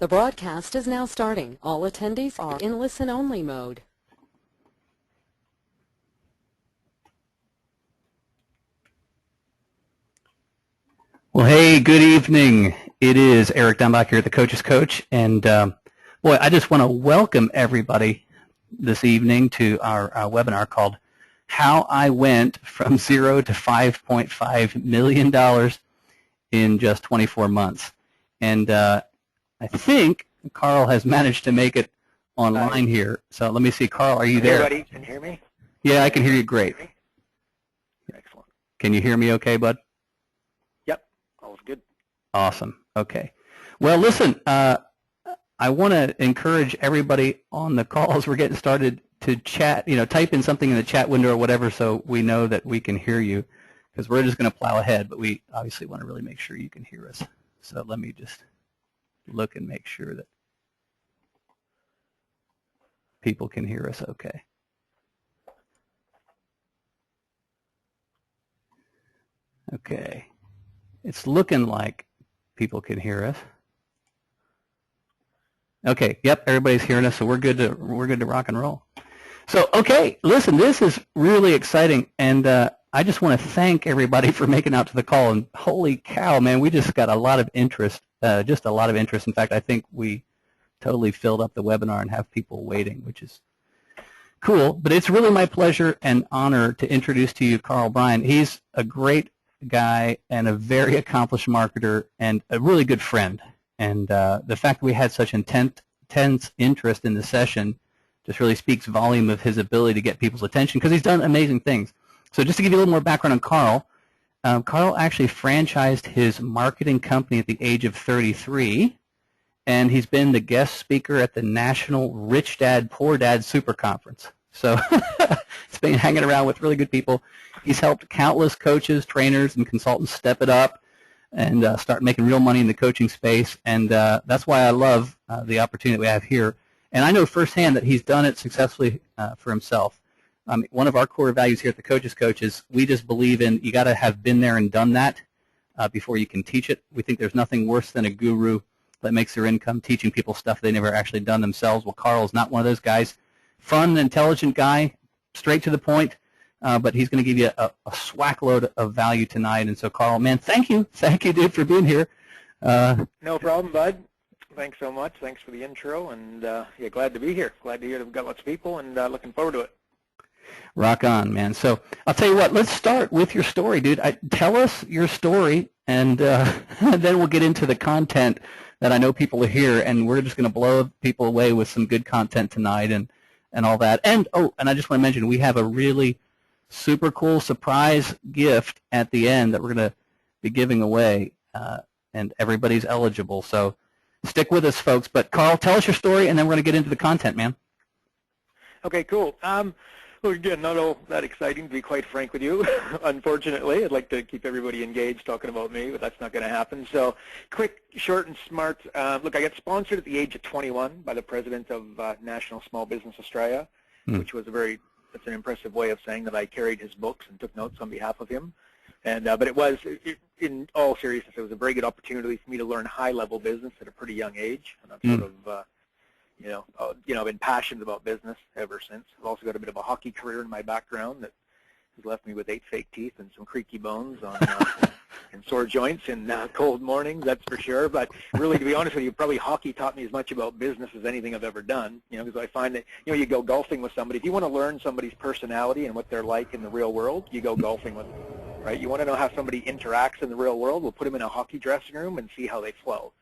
The broadcast is now starting. All attendees are in listen-only mode. Well, hey, good evening. It is Eric Dunbach here at the Coach's Coach, and boy, I just want to welcome everybody this evening to our webinar called How I Went from Zero to $5.5 million in just 24 months. And I think Carl has managed to make it online here. So let me see. Carl, are you there? Everybody can hear me? Yeah, I can hear you great. Excellent. Can you hear me okay, bud? All's good. Awesome. Okay. Well, listen, I want to encourage everybody on the call as we're getting started to chat, type in something in the chat window or whatever so we know that we can hear you, because we're just going to plow ahead, but we obviously want to really make sure you can hear us. So let me just look and make sure that people can hear us okay. Okay. It's looking like people can hear us. Okay, yep, everybody's hearing us, so we're good to rock and roll. So, okay, listen, this is really exciting, and I just want to thank everybody for making out to the call. And holy cow, man, we just got a lot of interest, just a lot of interest. In fact, I think we totally filled up the webinar and have people waiting, which is cool. But it's really my pleasure and honor to introduce to you Carl Bryan. He's a great guy and a very accomplished marketer and a really good friend. And the fact that we had such intense interest in the session just really speaks volume of his ability to get people's attention, because he's done amazing things. So just to give you a little more background on Carl, Carl actually franchised his marketing company at the age of 33, and he's been the guest speaker at the National Rich Dad, Poor Dad Super Conference. So he's been hanging around with really good people. He's helped countless coaches, trainers, and consultants step it up and start making real money in the coaching space. And that's why I love the opportunity that we have here. And I know firsthand that he's done it successfully for himself. One of our core values here at the Coach's Coach is we just believe in you got to have been there and done that before you can teach it. We think there's nothing worse than a guru that makes their income teaching people stuff they never actually done themselves. Well, Carl's not one of those guys. Fun, intelligent guy, straight to the point. But he's going to give you a swack load of value tonight. And so, Carl, man, thank you, dude, for being here. No problem, bud. Thanks so much. Thanks for the intro, and yeah, glad to be here. Glad to hear that we've got lots of people, and looking forward to it. Rock on, man. So I'll tell you what, let's start with your story, dude. Tell us your story, and then we'll get into the content that I know people are here, and we're just going to blow people away with some good content tonight and all that. And, and I just want to mention, we have a really super cool surprise gift at the end that we're going to be giving away, and everybody's eligible. So stick with us, folks. But Carl, tell us your story, and then we're going to get into the content, man. Okay, cool. Well, again, not all that exciting, to be quite frank with you. Unfortunately, I'd like to keep everybody engaged talking about me, but that's not going to happen. So quick, short, and smart. Look, I got sponsored at the age of 21 by the president of National Small Business Australia, which was that's an impressive way of saying that I carried his books and took notes on behalf of him. And but it was, in all seriousness, it was a very good opportunity for me to learn high-level business at a pretty young age. And I've sort of, I've been passionate about business ever since. I've also got a bit of a hockey career in my background that has left me with 8 fake teeth and some creaky bones on and sore joints in cold mornings, that's for sure. But really, to be honest with you, probably hockey taught me as much about business as anything I've ever done. Because I find that you go golfing with somebody. If you want to learn somebody's personality and what they're like in the real world, you go golfing with them, right? You want to know how somebody interacts in the real world, we'll put them in a hockey dressing room and see how they flow.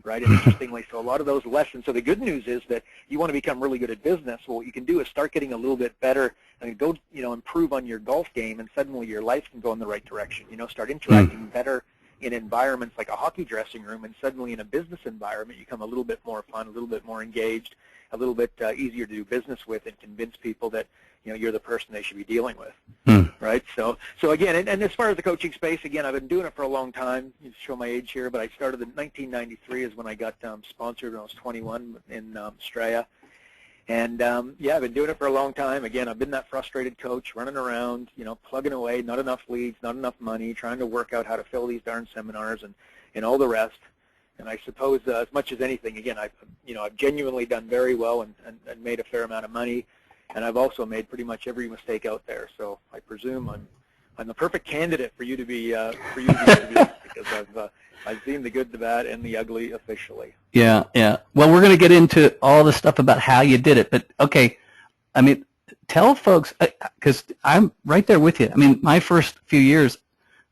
Right, and interestingly, so a lot of those lessons, so the good news is that you want to become really good at business, well, what you can do is start getting a little bit better and go, improve on your golf game, and suddenly your life can go in the right direction. Start interacting better in environments like a hockey dressing room, and suddenly in a business environment, you become a little bit more fun, a little bit more engaged, a little bit easier to do business with, and convince people that, you're the person they should be dealing with. Right? So again, and as far as the coaching space, again, I've been doing it for a long time. You show my age here, but I started in 1993 is when I got sponsored when I was 21 in Australia. And yeah, I've been doing it for a long time. Again, I've been that frustrated coach running around, plugging away, not enough leads, not enough money, trying to work out how to fill these darn seminars and all the rest. And I suppose as much as anything, again, I've genuinely done very well and made a fair amount of money, and I've also made pretty much every mistake out there. So I presume I'm the perfect candidate for you to be interviewing because I've seen the good, the bad, and the ugly officially. Yeah, yeah. Well, we're going to get into all the stuff about how you did it, but okay. I mean, tell folks, because I'm right there with you. I mean, my first few years,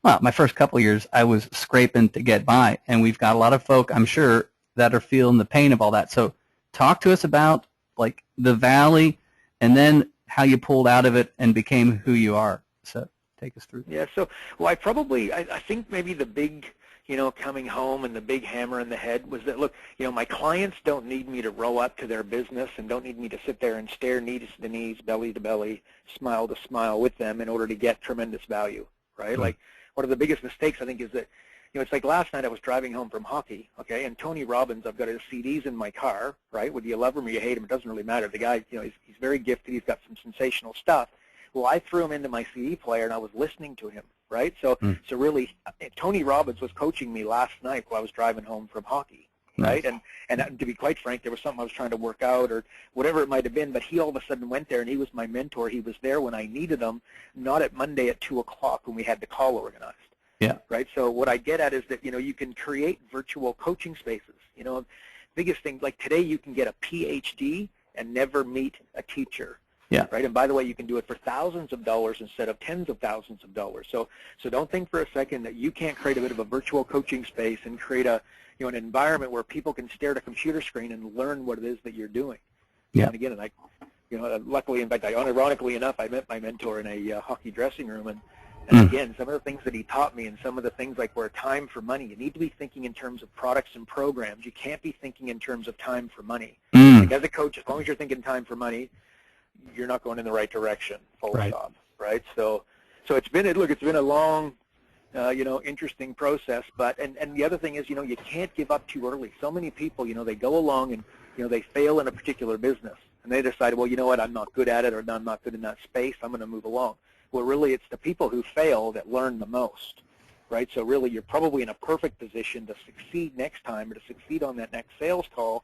well, my first couple of years, I was scraping to get by, and we've got a lot of folk, I'm sure, that are feeling the pain of all that. So talk to us about, like, the valley and then how you pulled out of it and became who you are. So take us through. Yeah, so, well, I think maybe the big, coming home and the big hammer in the head was that, look, my clients don't need me to roll up to their business and don't need me to sit there and stare knees to knees, belly to belly, smile to smile with them in order to get tremendous value, right? Mm-hmm. Like, one of the biggest mistakes, I think, is that, it's like last night I was driving home from hockey, okay, and Tony Robbins, I've got his CDs in my car, right? Whether you love him or you hate him, it doesn't really matter. The guy, he's very gifted. He's got some sensational stuff. Well, I threw him into my CD player, and I was listening to him, right? So really, Tony Robbins was coaching me last night while I was driving home from hockey, right? Nice. And to be quite frank, there was something I was trying to work out or whatever it might have been, but he all of a sudden went there, and he was my mentor. He was there when I needed him, not at Monday at 2 o'clock when we had the call organized. Yeah. Right. So what I get at is that, you can create virtual coaching spaces. Biggest thing, like today you can get a PhD and never meet a teacher. Yeah. Right. And by the way, you can do it for thousands of dollars instead of tens of thousands of dollars. So don't think for a second that you can't create a bit of a virtual coaching space and create an environment where people can stare at a computer screen and learn what it is that you're doing. Yeah. And again, luckily, in fact, ironically enough, I met my mentor in a hockey dressing room, and again, some of the things that he taught me and some of the things like where time for money, you need to be thinking in terms of products and programs. You can't be thinking in terms of time for money. Like as a coach, as long as you're thinking time for money, you're not going in the right direction, full stop, right? So it's been a long, interesting process, but, and the other thing is, you can't give up too early. So many people, they go along and, they fail in a particular business and they decide, well, you know what, I'm not good at it or I'm not good in that space, I'm going to move along. Well, really, it's the people who fail that learn the most, right? So really, you're probably in a perfect position to succeed next time or to succeed on that next sales call,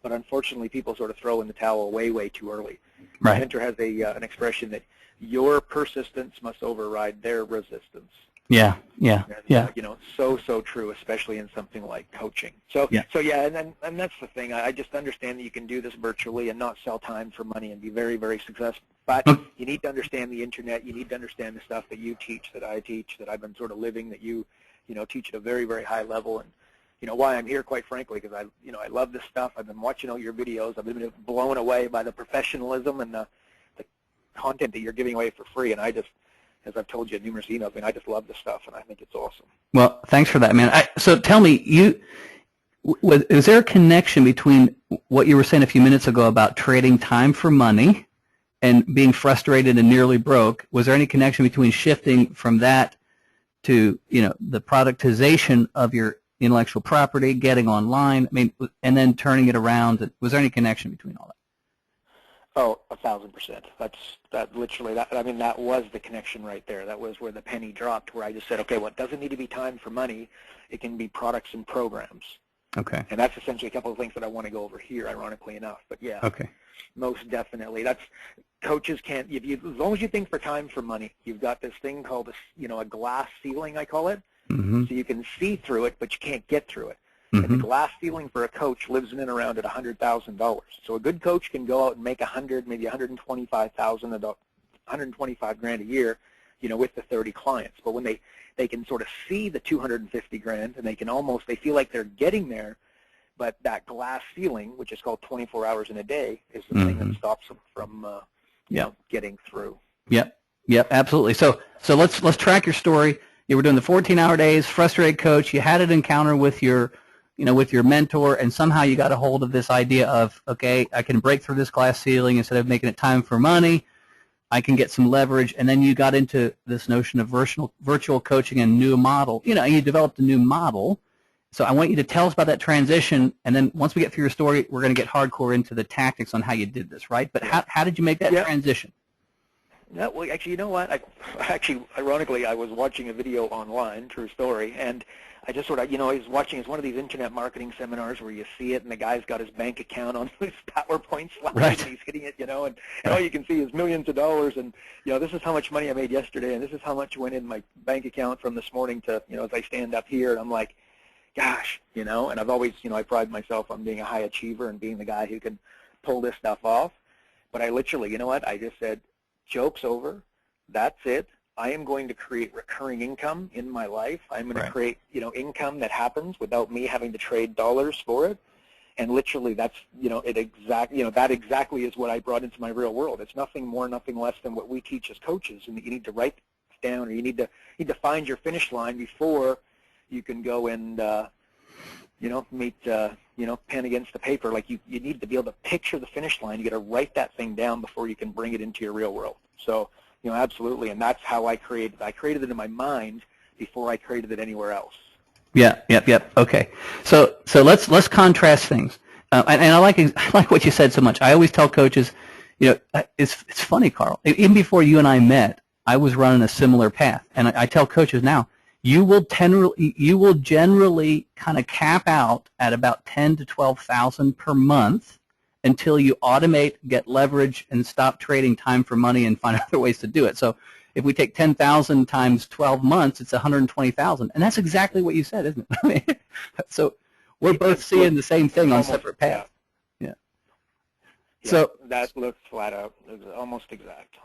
but unfortunately, people sort of throw in the towel way too early. Right. My mentor has an expression that your persistence must override their resistance. Yeah. So true, especially in something like coaching. So and that's the thing. I just understand that you can do this virtually and not sell time for money and be very, very successful. But you need to understand the internet. You need to understand the stuff that you teach, that I teach, that I've been sort of living, that you teach at a very, very high level. And why I'm here, quite frankly, because I love this stuff. I've been watching all your videos. I've been blown away by the professionalism and the content that you're giving away for free. And I just, as I've told you numerous emails, I just love this stuff, and I think it's awesome. Well, thanks for that, man. So tell me, is there a connection between what you were saying a few minutes ago about trading time for money and being frustrated and nearly broke? Was there any connection between shifting from that to, the productization of your intellectual property, getting online, and then turning it around? Was there any connection between all that? Oh, 1,000%. That was the connection right there. That was where the penny dropped, where I just said, okay, well, it doesn't need to be time for money. It can be products and programs. Okay. And that's essentially a couple of things that I want to go over here, ironically enough. But yeah, okay, most definitely. Coaches can't, as long as you think for time for money, you've got this thing called a glass ceiling, I call it. Mm-hmm. So you can see through it, but you can't get through it. And the glass ceiling for a coach lives in and around at $100,000. So a good coach can go out and make maybe $125,000 a year, with the 30 clients. But when they can sort of see the $250,000 and they feel like they're getting there, but that glass ceiling, which is called 24 hours in a day, is the thing that stops them from getting through. Yep, absolutely. So let's track your story. You were doing the 14-hour days, frustrated coach. You had an encounter with your mentor, and somehow you got a hold of this idea of, okay, I can break through this glass ceiling instead of making it time for money. I can get some leverage, and then you got into this notion of virtual coaching and new model. You developed a new model. So I want you to tell us about that transition, and then once we get through your story, we're going to get hardcore into the tactics on how you did this, right? But how did you make that transition? No, well, actually, you know what? Ironically, I was watching a video online, true story, and I just sort of, I was watching, it's one of these internet marketing seminars where you see it, and the guy's got his bank account on his PowerPoint slide, Right. and he's hitting it, and all you can see is millions of dollars, and, this is how much money I made yesterday, and this is how much went in my bank account from this morning to, as I stand up here, and I'm like, gosh, and I've always, I pride myself on being a high achiever and being the guy who can pull this stuff off, but I literally, you know what, I just said, joke's over, that's it. I am going to create recurring income in my life. I'm going to create, income that happens without me having to trade dollars for it. And literally, that's, that exactly is what I brought into my real world. It's nothing more, nothing less than what we teach as coaches, and that you need to write down, or you need to find your finish line before you can go and, meet, pen against the paper. Like you need to be able to picture the finish line. You got to write that thing down before you can bring it into your real world. So, absolutely, and that's how I created it. I created it in my mind before I created it anywhere else. Yeah, yep. Okay, so let's contrast things, and I like what you said so much. I always tell coaches, it's funny, Carl. Even before you and I met, I was running a similar path, and I tell coaches now, you will generally kind of cap out at about 10 to 12,000 per month until you automate, get leverage, and stop trading time for money and find other ways to do it. So if we take 10,000 times 12 months, it's 120,000, and that's exactly what you said, isn't it? I mean, so we're both seeing the same thing on separate paths. Yeah. So that looks flat out. It's almost exact.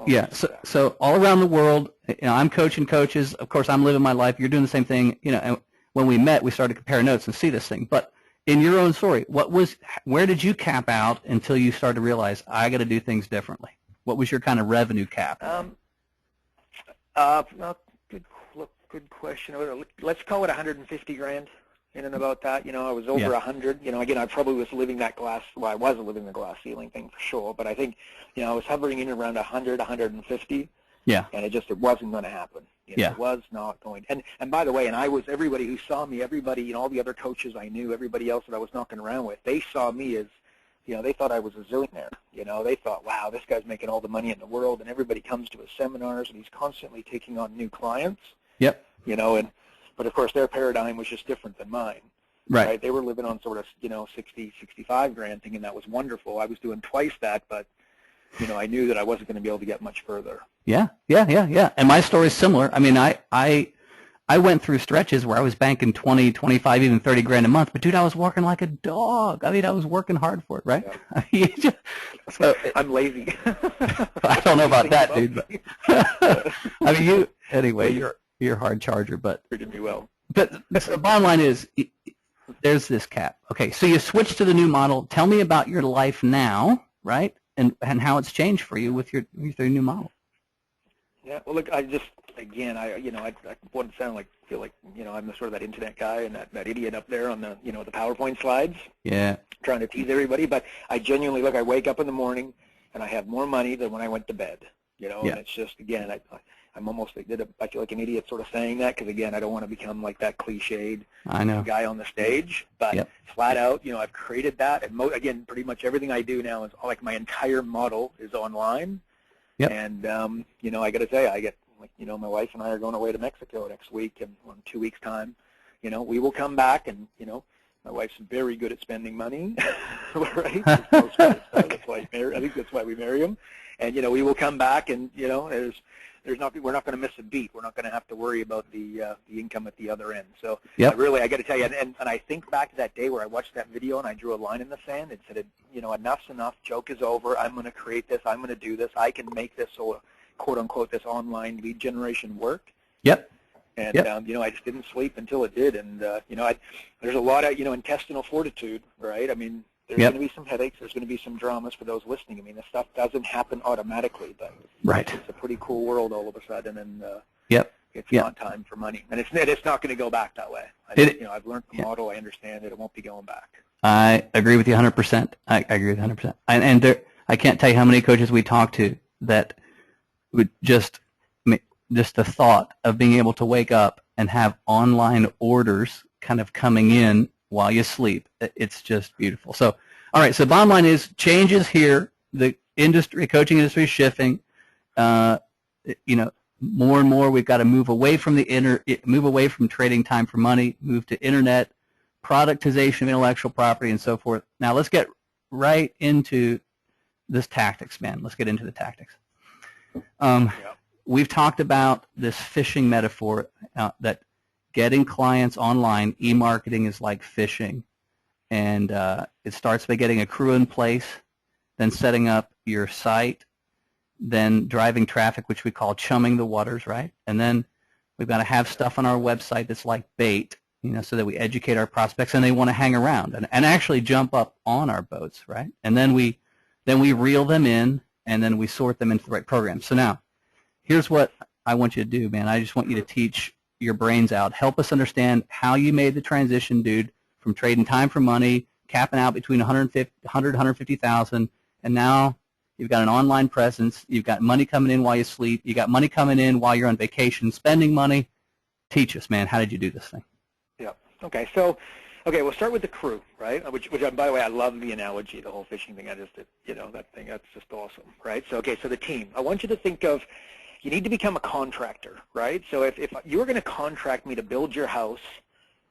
So all around the world, I'm coaching coaches. Of course, I'm living my life. You're doing the same thing. And when we met, we started to compare notes and see this thing. But in your own story, where did you cap out until you started to realize I got to do things differently? What was your kind of revenue cap? Well, good question. Let's call it 150 grand, in and about that. I was over 100. Again, I probably was living that glass. Well, I wasn't living the glass ceiling thing for sure, but I think, I was hovering in around 100, 150. Yeah. And it wasn't going to happen. It was not going. And by the way, everybody who saw me, everybody, all the other coaches I knew, everybody else that I was knocking around with, they saw me as, they thought I was a zillionaire. They thought, wow, this guy's making all the money in the world, and everybody comes to his seminars, and he's constantly taking on new clients. Yep. But of course their paradigm was just different than mine. Right. They were living on sort of, 60, 65 grand, thinking that was wonderful. I was doing twice that, but, I knew that I wasn't going to be able to get much further. Yeah. And my story is similar. I mean, I went through stretches where I was banking 20, 25, even 30 grand a month, but dude, I was working like a dog. I mean, I was working hard for it, right? Yeah. I'm lazy. I don't know about that, dude. But I mean, you're a hard charger, but treated me well. But the bottom line is, there's this cap. Okay, so you switched to the new model. Tell me about your life now, right? And how it's changed for you with your new model. Yeah, well, look, I want to feel like, I'm the sort of that internet guy and that idiot up there on the, the PowerPoint slides. Yeah. Trying to tease everybody, but I genuinely, I wake up in the morning and I have more money than when I went to bed, and it's just, again, I'm almost, I feel like an idiot sort of saying that because, again, I don't want to become like that cliched guy on the stage, but flat out, I've created that, and again, pretty much everything I do now is, like, my entire model is online. Yep. And, I got to tell you, I get, my wife and I are going away to Mexico next week, and in 2 weeks' time, we will come back, and, my wife's very good at spending money, right? That's why I think that's why we marry him. And, we will come back, and, we're not going to miss a beat. We're not going to have to worry about the income at the other end. So I got to tell you, and I think back to that day where I watched that video and I drew a line in the sand and said, enough's enough. Joke is over. I'm going to create this. I'm going to do this. I can make this, quote unquote, this online lead generation work. Yep. And I just didn't sleep until it did. And there's a lot of intestinal fortitude, right? I mean, there's going to be some headaches. There's going to be some dramas for those listening. I mean, this stuff doesn't happen automatically, but it's a pretty cool world all of a sudden, and it's not time for money. And it's not going to go back that way. I've learned the model. I understand it. It won't be going back. I agree with you 100%. I agree with you 100%. And there, I can't tell you how many coaches we talk to that would just the thought of being able to wake up and have online orders kind of coming in while you sleep. It's just beautiful. So, all right, so bottom line is changes here. The industry, coaching industry is shifting. more and more we've got to move away from move away from trading time for money, move to internet, productization of intellectual property, and so forth. Now let's get right into this tactics, man. Let's get into the tactics. We've talked about this fishing metaphor that getting clients online, e-marketing is like fishing. And it starts by getting a crew in place, then setting up your site, then driving traffic, which we call chumming the waters, right? And then we've got to have stuff on our website that's like bait, so that we educate our prospects and they want to hang around and actually jump up on our boats, right? And then we reel them in, and then we sort them into the right program. So now, here's what I want you to do, man. I just want you to teach your brains out. Help us understand how you made the transition, dude, from trading time for money, capping out between 150,000, and now you've got an online presence. You've got money coming in while you sleep. You got money coming in while you're on vacation, spending money. Teach us, man. How did you do this thing? Yeah. Okay. So, we'll start with the crew, right? Which by the way, I love the analogy, the whole fishing thing. That thing, that's just awesome, right? So, so the team. I want you to think of, you need to become a contractor, right? So if you were going to contract me to build your house,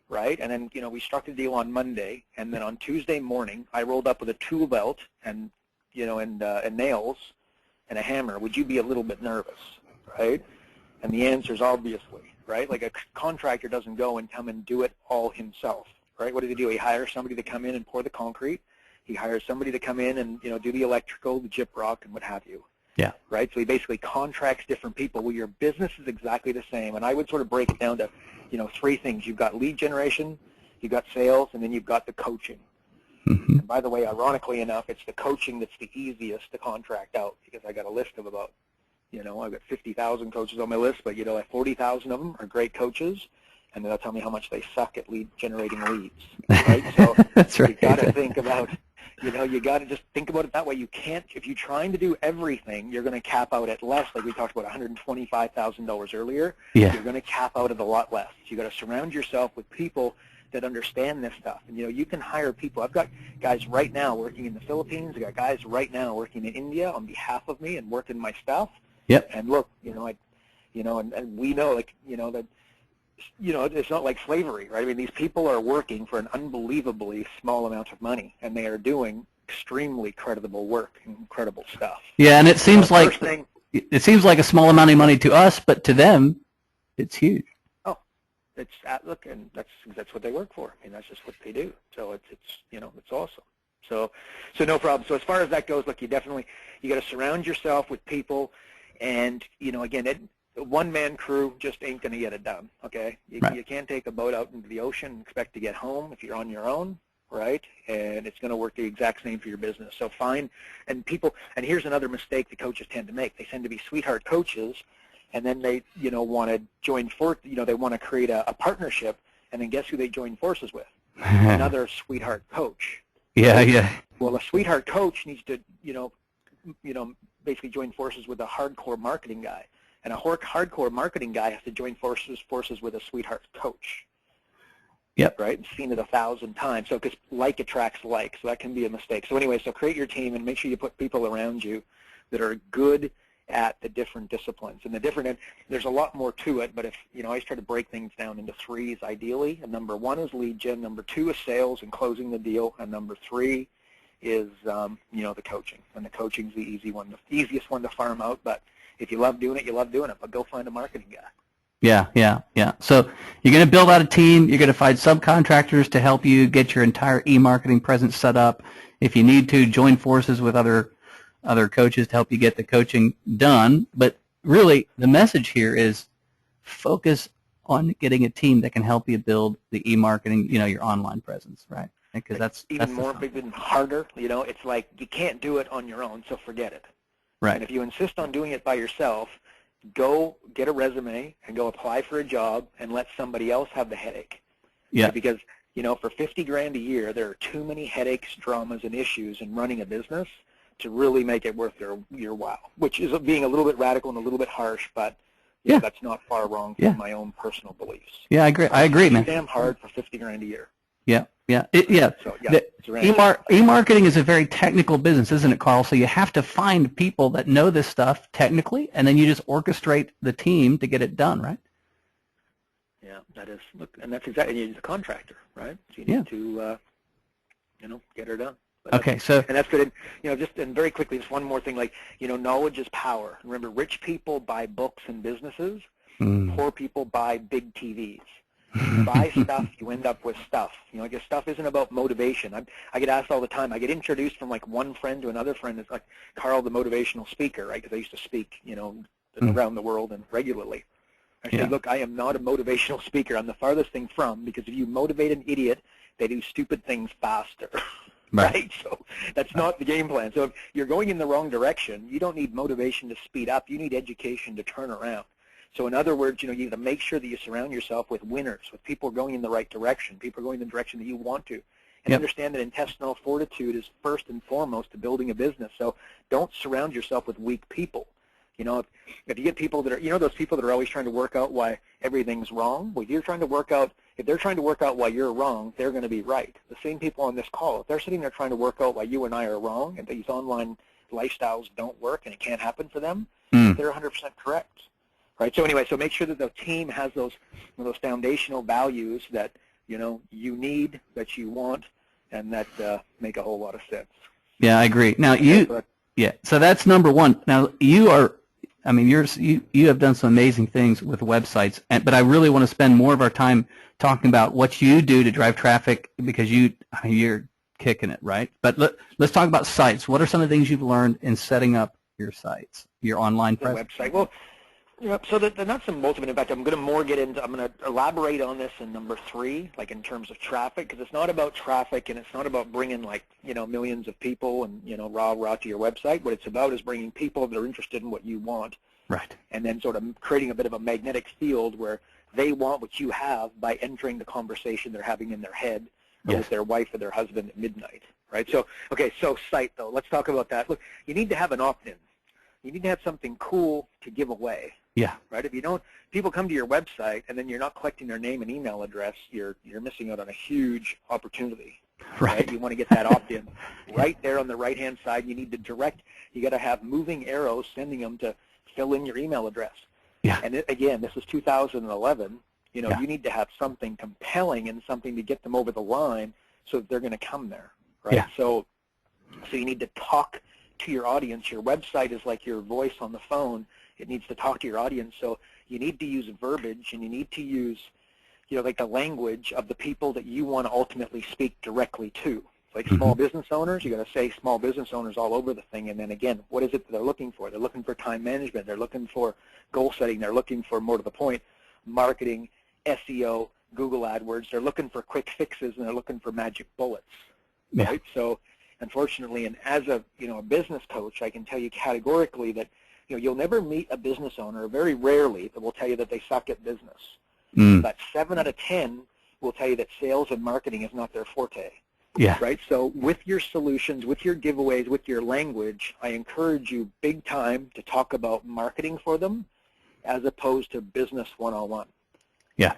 right, and then, we struck a deal on Monday, and then on Tuesday morning, I rolled up with a tool belt and, and nails and a hammer, would you be a little bit nervous, right? And the answer is obviously, right? Like a contractor doesn't go and come and do it all himself, right? What does he do? He hires somebody to come in and pour the concrete. He hires somebody to come in and, do the electrical, the gyprock, and what have you. Yeah. Right? So he basically contracts different people. Well, your business is exactly the same, and I would sort of break it down to, 3 things. You've got lead generation, you've got sales, and then you've got the coaching. Mm-hmm. And by the way, ironically enough, it's the coaching that's the easiest to contract out, because I got a list of about, I've got 50,000 coaches on my list, but, like 40,000 of them are great coaches, and they'll tell me how much they suck at generating leads. Right? So that's right. You've got to think about, you got to just think about it that way. You can't, if you're trying to do everything, you're going to cap out at less, like we talked about $125,000 earlier. Yeah. You're going to cap out at a lot less. You got to surround yourself with people that understand this stuff. And, you can hire people. I've got guys right now working in the Philippines. I've got guys right now working in India on behalf of me and working my stuff. Yep. And look, and we know, like, that, it's not like slavery, right? I mean, these people are working for an unbelievably small amount of money, and they are doing extremely creditable work, incredible stuff. Yeah, and it seems like a small amount of money to us, but to them, it's huge. Oh, it's look, and that's what they work for. I mean, that's just what they do. So it's it's awesome. So no problem. So as far as that goes, look, you got to surround yourself with people, and again, one-man crew just ain't going to get it done, okay? Right. You can't take a boat out into the ocean and expect to get home if you're on your own, right? And it's going to work the exact same for your business. So and here's another mistake the coaches tend to make. They tend to be sweetheart coaches, and then they, want to join they want to create a partnership, and then guess who they join forces with? Another sweetheart coach. Yeah, yeah. Well, a sweetheart coach needs to, basically join forces with a hardcore marketing guy. And a hardcore marketing guy has to join forces with a sweetheart coach. Yep. Right? Seen it 1,000 times. So because like attracts like, so that can be a mistake. So anyway, so create your team and make sure you put people around you that are good at the different disciplines. And there's a lot more to it, but if, I always try to break things down into 3s ideally. And number 1 is lead gen, number 2 is sales and closing the deal, and number 3 is, the coaching. And the coaching's the easiest one to farm out, but if you love doing it, you love doing it, but go find a marketing guy. Yeah. So you're going to build out a team. You're going to find subcontractors to help you get your entire e-marketing presence set up. If you need to, join forces with other coaches to help you get the coaching done. But really, the message here is focus on getting a team that can help you build the e-marketing, your online presence, right? Because that's even harder. It's like you can't do it on your own, so forget it. Right. And if you insist on doing it by yourself, go get a resume and go apply for a job and let somebody else have the headache. Yeah. Because, for $50,000 a year, there are too many headaches, dramas, and issues in running a business to really make it worth your while, which is being a little bit radical and a little bit harsh, but that's not far wrong from my own personal beliefs. Yeah, I agree, man. It's damn hard for $50,000 a year. Yeah. Yeah. So yeah, The it's around. e-marketing is a very technical business, isn't it, Carl? So you have to find people that know this stuff technically, and then you just orchestrate the team to get it done, right? Yeah, that is. Look, and that's exactly. And you need a contractor, right? So you need to, get her done. But Okay. So and that's good. And, just and very quickly, just one more thing. Like, knowledge is power. Remember, rich people buy books and businesses. Poor people buy big TVs. You buy stuff, you end up with stuff. I guess stuff isn't about motivation. I get asked all the time. I get introduced from like one friend to another friend. It's like Carl, the motivational speaker, right? Because I used to speak, around the world and regularly. I say, look, I am not a motivational speaker. I'm the farthest thing from, because if you motivate an idiot, they do stupid things faster. Right? So that's not the game plan. So if you're going in the wrong direction, you don't need motivation to speed up. You need education to turn around. So in other words, you need to make sure that you surround yourself with winners, with people going in the right direction, people going in the direction that you want to. And understand that intestinal fortitude is first and foremost to building a business. So don't surround yourself with weak people. If you get people that are, those people that are always trying to work out why everything's wrong, well, if they're trying to work out why you're wrong, they're going to be right. The same people on this call, if they're sitting there trying to work out why you and I are wrong and these online lifestyles don't work and it can't happen for them, they're 100% correct. Right. So anyway, so make sure that the team has those foundational values that you need, that you want, and that make a whole lot of sense. Yeah, I agree. Now so that's number one. Now you have done some amazing things with websites, but I really want to spend more of our time talking about what you do to drive traffic, because you're kicking it, right? But let's talk about sites. What are some of the things you've learned in setting up your sites, your online presence? Website. Well. Yeah, so the nuts and bolts of it. In fact, I'm going to elaborate on this in number 3, like in terms of traffic, because it's not about traffic and it's not about bringing millions of people and rah to your website. What it's about is bringing people that are interested in what you want, right? And then sort of creating a bit of a magnetic field where they want what you have by entering the conversation they're having in their head with their wife or their husband at midnight, right? So so site though, let's talk about that. Look, you need to have an opt-in. You need to have something cool to give away. Yeah. Right. If you don't, people come to your website and then you're not collecting their name and email address, you're missing out on a huge opportunity. Right. You want to get that opt-in right there on the right-hand side. You need to direct. You got to have moving arrows sending them to fill in your email address. Yeah. And again, this is 2011. You need to have something compelling and something to get them over the line so that they're going to come there. Right. Yeah. So you need to talk to your audience. Your website is like your voice on the phone. It needs to talk to your audience. So you need to use verbiage, and you need to use, like the language of the people that you want to ultimately speak directly to. Like small business owners, you got to say small business owners all over the thing. And then again, what is it that they're looking for? They're looking for time management. They're looking for goal setting. They're looking for, more to the point, marketing, SEO, Google AdWords. They're looking for quick fixes, and they're looking for magic bullets. Yeah. Right? So unfortunately, and as a business coach, I can tell you categorically that you'll never meet a business owner, very rarely, that will tell you that they suck at business. But 7 out of 10 will tell you that sales and marketing is not their forte. Yeah. Right? So with your solutions, with your giveaways, with your language, I encourage you big time to talk about marketing for them as opposed to business 101. Yeah.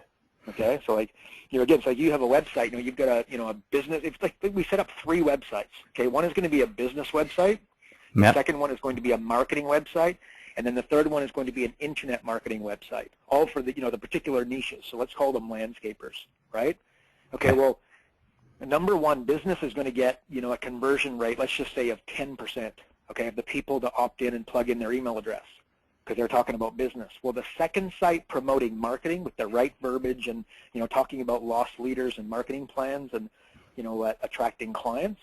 Okay? So again, it's like you have a website, you've got a business. It's like we set up 3 websites. Okay? One is going to be a business website. The second one is going to be a marketing website, and then the third one is going to be an internet marketing website, all for the the particular niches. So let's call them landscapers, right? Okay, well, number 1, business is going to get a conversion rate, let's just say of 10%, okay, of the people to opt in and plug in their email address because they're talking about business. Well, the second site promoting marketing with the right verbiage and talking about lost leaders and marketing plans and attracting clients,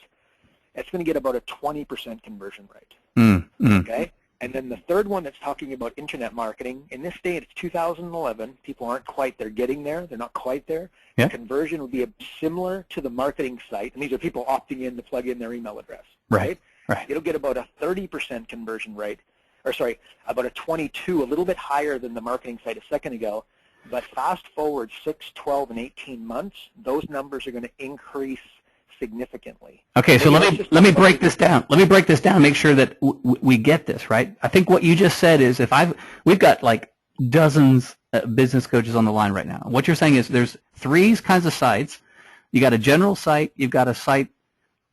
it's going to get about a 20% conversion rate, okay? And then the third one that's talking about internet marketing, in this day, it's 2011, people aren't quite, they're getting there, they're not quite there. Yeah. The conversion would be similar to the marketing site, and these are people opting in to plug in their email address, Right. It'll get about a 30% conversion rate, about a 22, a little bit higher than the marketing site a second ago, but fast forward 6, 12, and 18 months, those numbers are going to increase significantly. Okay, so let me break this down. Let me break this down and make sure that we get this, right? I think what you just said is we've got like dozens of business coaches on the line right now. What you're saying is there's 3 kinds of sites. You got a general site, you've got a site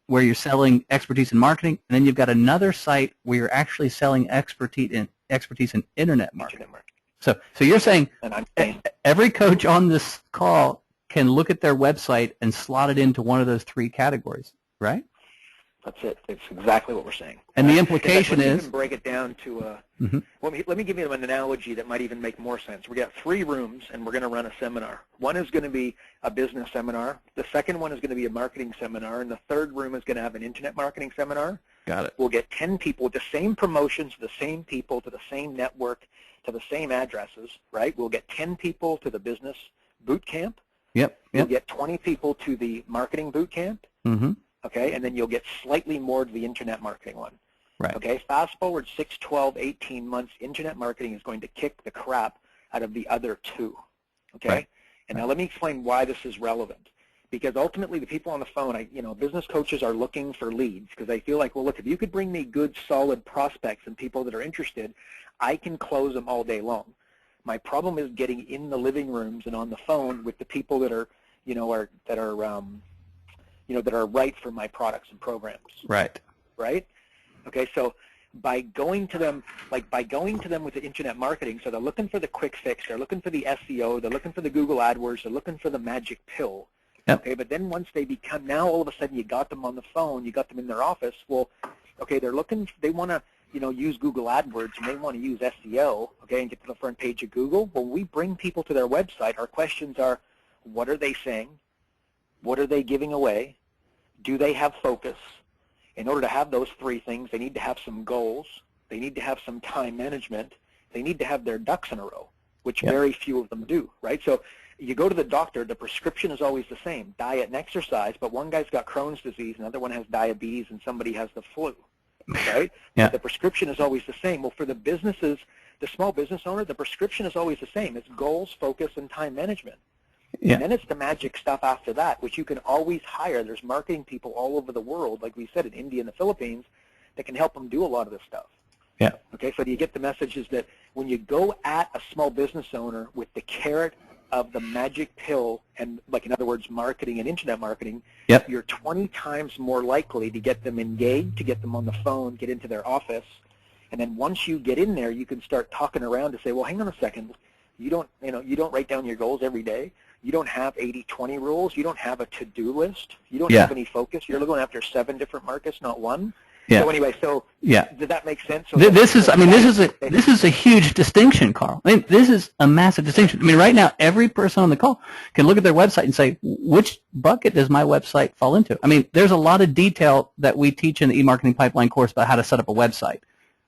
where you're selling expertise in marketing, and then you've got another site where you're actually selling expertise in internet marketing. So you're saying every coach on this call can look at their website and slot it into one of those three categories, right? That's it. It's exactly what we're saying. And the implication is, is, you can break it down to let me give you an analogy that might even make more sense. We got 3 rooms, and we're going to run a seminar. One is going to be a business seminar. The second one is going to be a marketing seminar, and the third room is going to have an internet marketing seminar. Got it. We'll get 10 people with the same promotions, the same people, to the same network, to the same addresses, right? We'll get 10 people to the business boot camp. Yep. We'll get 20 people to the marketing boot camp. Mm-hmm. Okay, and then you'll get slightly more to the internet marketing one. Right. Okay, fast forward 6, 12, 18 months, internet marketing is going to kick the crap out of the other 2. Okay, right. And now let me explain why this is relevant. Because ultimately the people on the phone, business coaches are looking for leads because they feel like, well, look, if you could bring me good, solid prospects and people that are interested, I can close them all day long. My problem is getting in the living rooms and on the phone with the people that are, that are right for my products and programs. Right. Right? Okay, so by going to them with the internet marketing, so they're looking for the quick fix, they're looking for the SEO, they're looking for the Google AdWords, they're looking for the magic pill. Yep. Okay, but then once they become, now all of a sudden you got them on the phone, you got them in their office, well, okay, they want to, use Google AdWords and they want to use SEO, okay, and get to the front page of Google. Well, we bring people to their website. Our questions are, what are they saying? What are they giving away? Do they have focus? In order to have those 3 things, they need to have some goals. They need to have some time management. They need to have their ducks in a row, which very few of them do, right? So you go to the doctor, the prescription is always the same, diet and exercise, but one guy's got Crohn's disease, another one has diabetes, and somebody has the flu, right? Yeah. But the prescription is always the same. Well, for the businesses, the small business owner, the prescription is always the same. It's goals, focus, and time management. Yeah. And then it's the magic stuff after that, which you can always hire. There's marketing people all over the world, like we said, in India and the Philippines, that can help them do a lot of this stuff. Yeah. Okay, so you get the message is that when you go at a small business owner with the carrot of the magic pill and, like, in other words, marketing and internet marketing, Yep. you're 20 times more likely to get them engaged, to get them on the phone, get into their office. And then once you get in there, you can start talking around to say, well, hang on a second. You don't write down your goals every day. You don't have 80-20 rules. You don't have a to-do list. You don't have any focus. You're going after 7 different markets, not 1. Yeah. So anyway, did that make sense? So this is a huge distinction, Carl. I mean, this is a massive distinction. I mean, right now, every person on the call can look at their website and say, which bucket does my website fall into? I mean, there's a lot of detail that we teach in the e-marketing pipeline course about how to set up a website.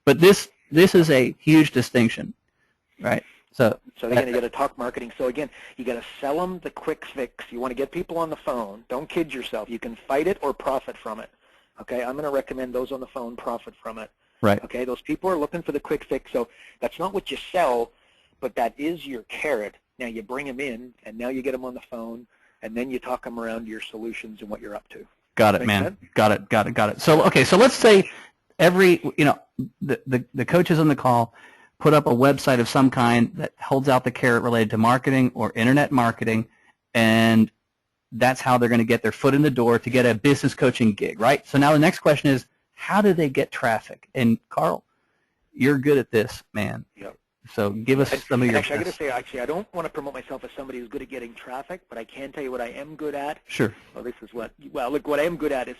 But this is a huge distinction, right? So again, you got to talk marketing. So again, you got to sell them the quick fix. You want to get people on the phone. Don't kid yourself. You can fight it or profit from it. Okay, I'm going to recommend those on the phone profit from it. Right. Okay, those people are looking for the quick fix. So that's not what you sell, but that is your carrot. Now you bring them in, and now you get them on the phone, and then you talk them around your solutions and what you're up to. Got it, man. Got it. So okay, so let's say the coaches on the call put up a website of some kind that holds out the carrot related to marketing or internet marketing, and that's how they're going to get their foot in the door to get a business coaching gig, right? So now the next question is, how do they get traffic? And Carl, you're good at this, man. Yep. So give us some of your Actually, I got to say, I don't want to promote myself as somebody who's good at getting traffic, but I can tell you what I am good at. Sure. What I am good at is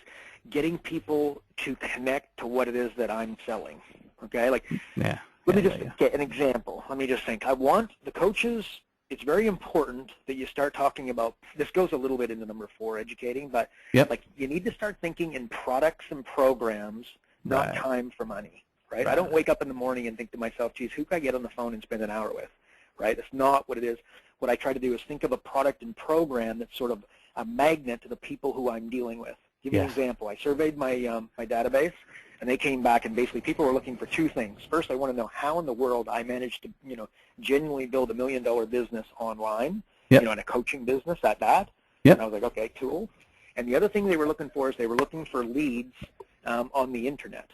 getting people to connect to what it is that I'm selling. Okay? Let me just get an example. Let me just think. I want the coaches, it's very important that you start talking about, this goes a little bit into number 4, educating, but you need to start thinking in products and programs, not time for money, right? I don't wake up in the morning and think to myself, geez, who can I get on the phone and spend an hour with, right? That's not what it is. What I try to do is think of a product and program that's sort of a magnet to the people who I'm dealing with. Give you an example. I surveyed my my database, and they came back, and basically people were looking for 2 things. First, I want to know how in the world I managed to, genuinely build $1 million business online, in a coaching business at that. And I was like, okay, cool. And the other thing they were looking for is they were looking for leads on the internet,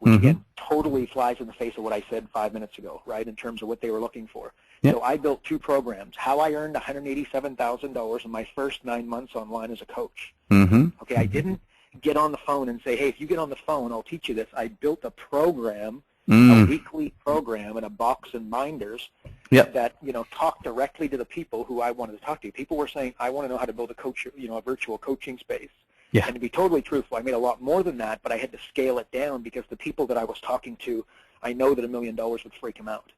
which again totally flies in the face of what I said 5 minutes ago, right, in terms of what they were looking for. Yep. So I built 2 programs. How I earned $187,000 in my first 9 months online as a coach. Mm-hmm. Okay, I didn't get on the phone and say, hey, if you get on the phone, I'll teach you this. I built a program, a weekly program, and a box and binders Yep. that, talked directly to the people who I wanted to talk to. People were saying, I want to know how to build a virtual coaching space. Yeah. And to be totally truthful, I made a lot more than that, but I had to scale it down because the people that I was talking to, I know that $1 million would freak them out.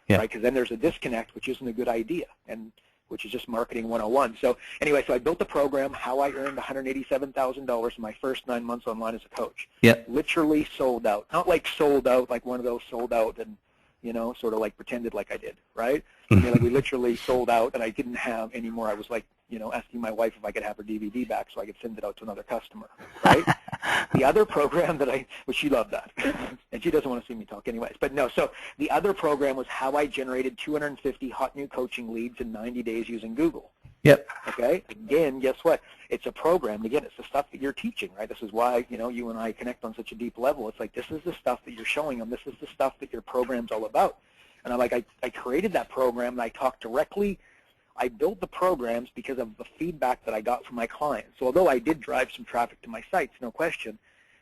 Yeah. Right? Because then there's a disconnect, which isn't a good idea, and which is just marketing 101. So anyway, so I built the program, How I Earned $187,000 in my first 9 months online as a coach. Yep. Literally sold out. Not like sold out, like one of those sold out and, sort of like pretended like I did, right? I mean, like we literally sold out, and I didn't have any more. I was like, asking my wife if I could have her DVD back so I could send it out to another customer, right? The other program which she loved that, and she doesn't want to see me talk anyways, but no, so the other program was How I Generated 250 Hot New Coaching Leads in 90 Days Using Google. Yep. Okay? Again, guess what? It's a program. Again, it's the stuff that you're teaching, right? This is why, you and I connect on such a deep level. It's like, this is the stuff that you're showing them. This is the stuff that your program's all about. And I created that program, and I talked directly. I built the programs because of the feedback that I got from my clients. So although I did drive some traffic to my sites, no question,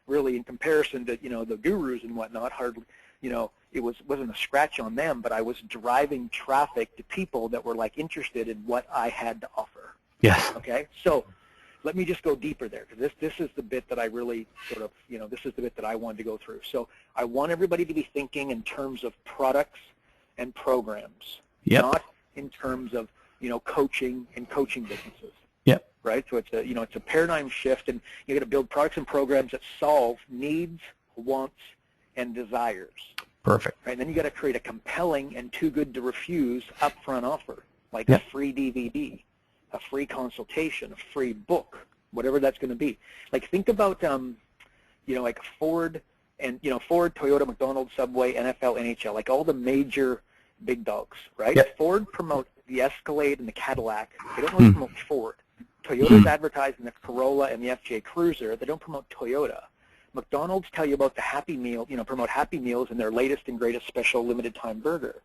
really in comparison to, the gurus and whatnot, hardly, it wasn't a scratch on them, but I was driving traffic to people that were like interested in what I had to offer. Yes. Okay, so let me just go deeper there, because this is the bit that I really sort of, this is the bit that I wanted to go through. So I want everybody to be thinking in terms of products and programs, Yep. not in terms of, coaching and coaching businesses. Yep. Right, so it's a, it's a paradigm shift, and you're going to build products and programs that solve needs, wants, and desires. Perfect. Right, and then you got to create a compelling and too good to refuse upfront offer, like Yep. a free DVD, a free consultation, a free book, whatever that's going to be. Like think about, like Ford and Ford, Toyota, McDonald's, Subway, NFL, NHL, like all the major big dogs, right? Yep. Ford promotes the Escalade and the Cadillac. They don't really promote Ford. Toyota's advertising the Corolla and the FJ Cruiser. They don't promote Toyota. McDonald's tell you about the Happy Meal, promote Happy Meals and their latest and greatest special limited time burger.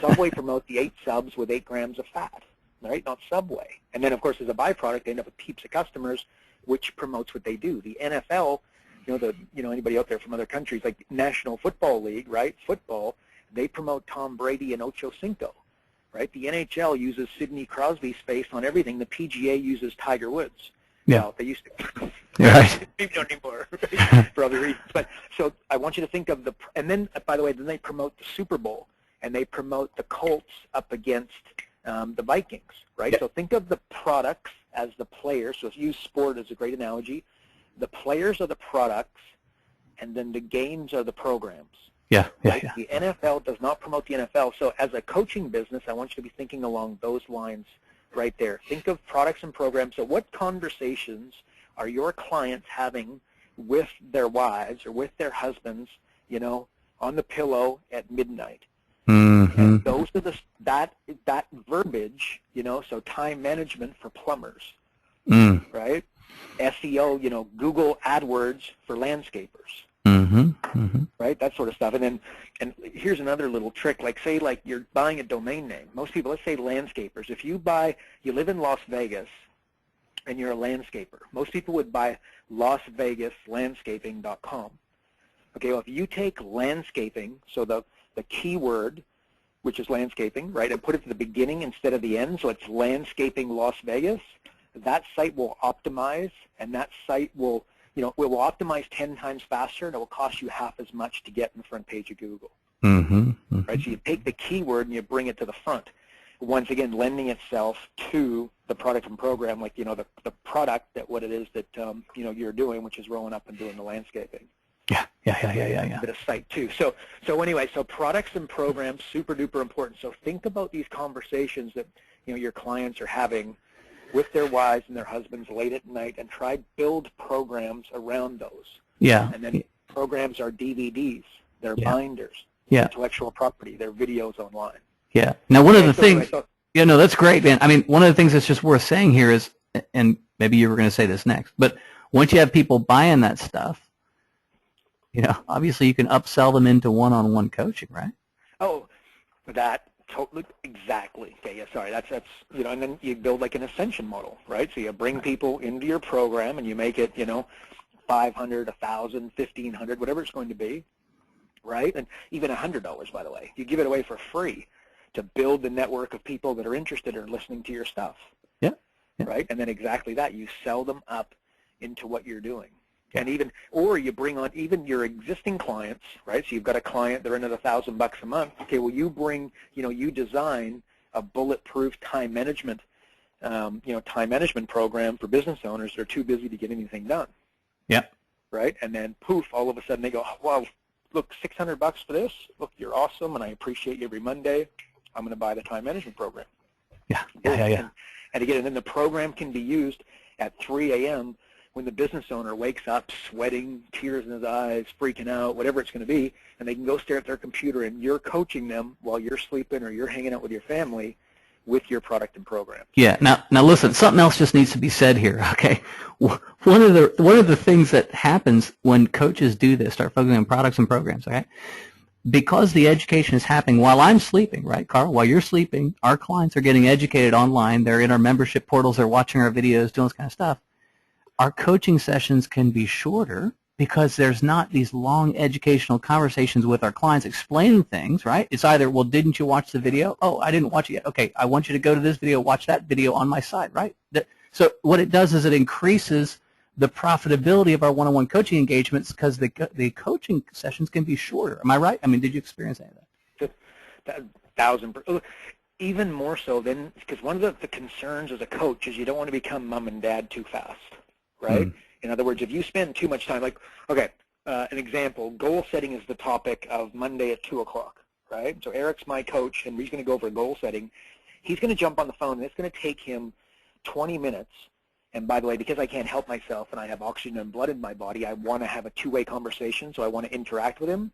Subway promote the 8 subs with 8 grams of fat, right? Not Subway. And then, of course, as a byproduct, they end up with heaps of customers, which promotes what they do. The NFL, anybody out there from other countries, like National Football League, right? Football, they promote Tom Brady and Ocho Cinco, right? The NHL uses Sidney Crosby's face on everything. The PGA uses Tiger Woods. Yeah. Well, they used to. Right. Maybe not anymore, right? For other reasons. But so I want you to think of and then, by the way, then they promote the Super Bowl, and they promote the Colts up against the Vikings, right? Yeah. So think of the products as the players. So use sport as a great analogy. The players are the products, and then the games are the programs. Yeah. Yeah. Right? Yeah. The NFL does not promote the NFL. So as a coaching business, I want you to be thinking along those lines right there. Think of products and programs. So what conversations are your clients having with their wives or with their husbands, on the pillow at midnight? Mm-hmm. And those are that verbiage, so time management for plumbers, right? SEO, Google AdWords for landscapers. Mm-hmm. Mm-hmm. Right, that sort of stuff. And here's another little trick. Like say you're buying a domain name. Most people, let's say landscapers. If you live in Las Vegas and you're a landscaper, most people would buy LasVegasLandscaping.com. Okay, well if you take landscaping, so the keyword, which is landscaping, right, and put it to the beginning instead of the end, so it's Landscaping Las Vegas, that site will optimize, and that site will it will optimize 10 times faster, and it will cost you half as much to get in the front page of Google. Mm-hmm. Mm-hmm. Right? So you take the keyword and you bring it to the front. Once again, lending itself to the product and program, like the product that what it is that you're doing, which is rolling up and doing the landscaping. Yeah. A bit of site too. So anyway, so products and programs, super duper important. So think about these conversations that your clients are having with their wives and their husbands late at night, and try build programs around those. Yeah. And then programs are DVDs, they're Yeah. binders, Yeah. intellectual property, they're videos online. Yeah. Now, one of the So things, anyway, no, that's great, man. I mean, one of the things that's just worth saying here is, and maybe you were going to say this next, but once you have people buying that stuff, obviously you can upsell them into one-on-one coaching, right? Oh, that Totally, exactly. Okay, yeah, sorry. That's you know, and then you build like an ascension model, right? So you bring people into your program and you make it, you know, 500, 1,000, 1,500, whatever it's going to be, right? And even $100, by the way. You give it away for free to build the network of people that are interested in listening to your stuff. Yeah. Yeah. Right? And then exactly that, you sell them up into what you're doing. And even, or you bring on even your existing clients, right? So you've got a client, they're in at $1,000 a month. Okay, well you bring, you know, you design a bulletproof time management, time management program for business owners that are too busy to get anything done. Yeah. Right? And then poof, all of a sudden they go, oh, well, look, $600 for this. Look, you're awesome, and I appreciate you every Monday. I'm going to buy the time management program. Yeah. Yeah. And again, and then the program can be used at 3 a.m. when the business owner wakes up sweating, tears in his eyes, freaking out, whatever it's going to be, and they can go stare at their computer, and you're coaching them while you're sleeping or you're hanging out with your family with your product and program. Yeah. Now listen, something else just needs to be said here. Okay. One of the things that happens when coaches do this, start focusing on products and programs, okay? Because the education is happening while I'm sleeping, right, Carl? While you're sleeping, our clients are getting educated online. They're in our membership portals. They're watching our videos, doing this kind of stuff. Our coaching sessions can be shorter because there's not these long educational conversations with our clients explaining things, right? It's either, well, didn't you watch the video? Oh, I didn't watch it yet. Okay, I want you to go to this video, watch that video on my site, right? So what it does is it increases the profitability of our one-on-one coaching engagements because the coaching sessions can be shorter. Am I right? I mean, did you experience any of that? 1,000%. Even more so than, because one of the concerns as a coach is you don't want to become mom and dad too fast, right? In other words, if you spend too much time, like, okay, an example, goal setting is the topic of Monday at 2 o'clock, right? So Eric's my coach, and he's going to go over goal setting. He's going to jump on the phone, and it's going to take him 20 minutes. And by the way, because I can't help myself and I have oxygen and blood in my body, I want to have a two-way conversation, so I want to interact with him.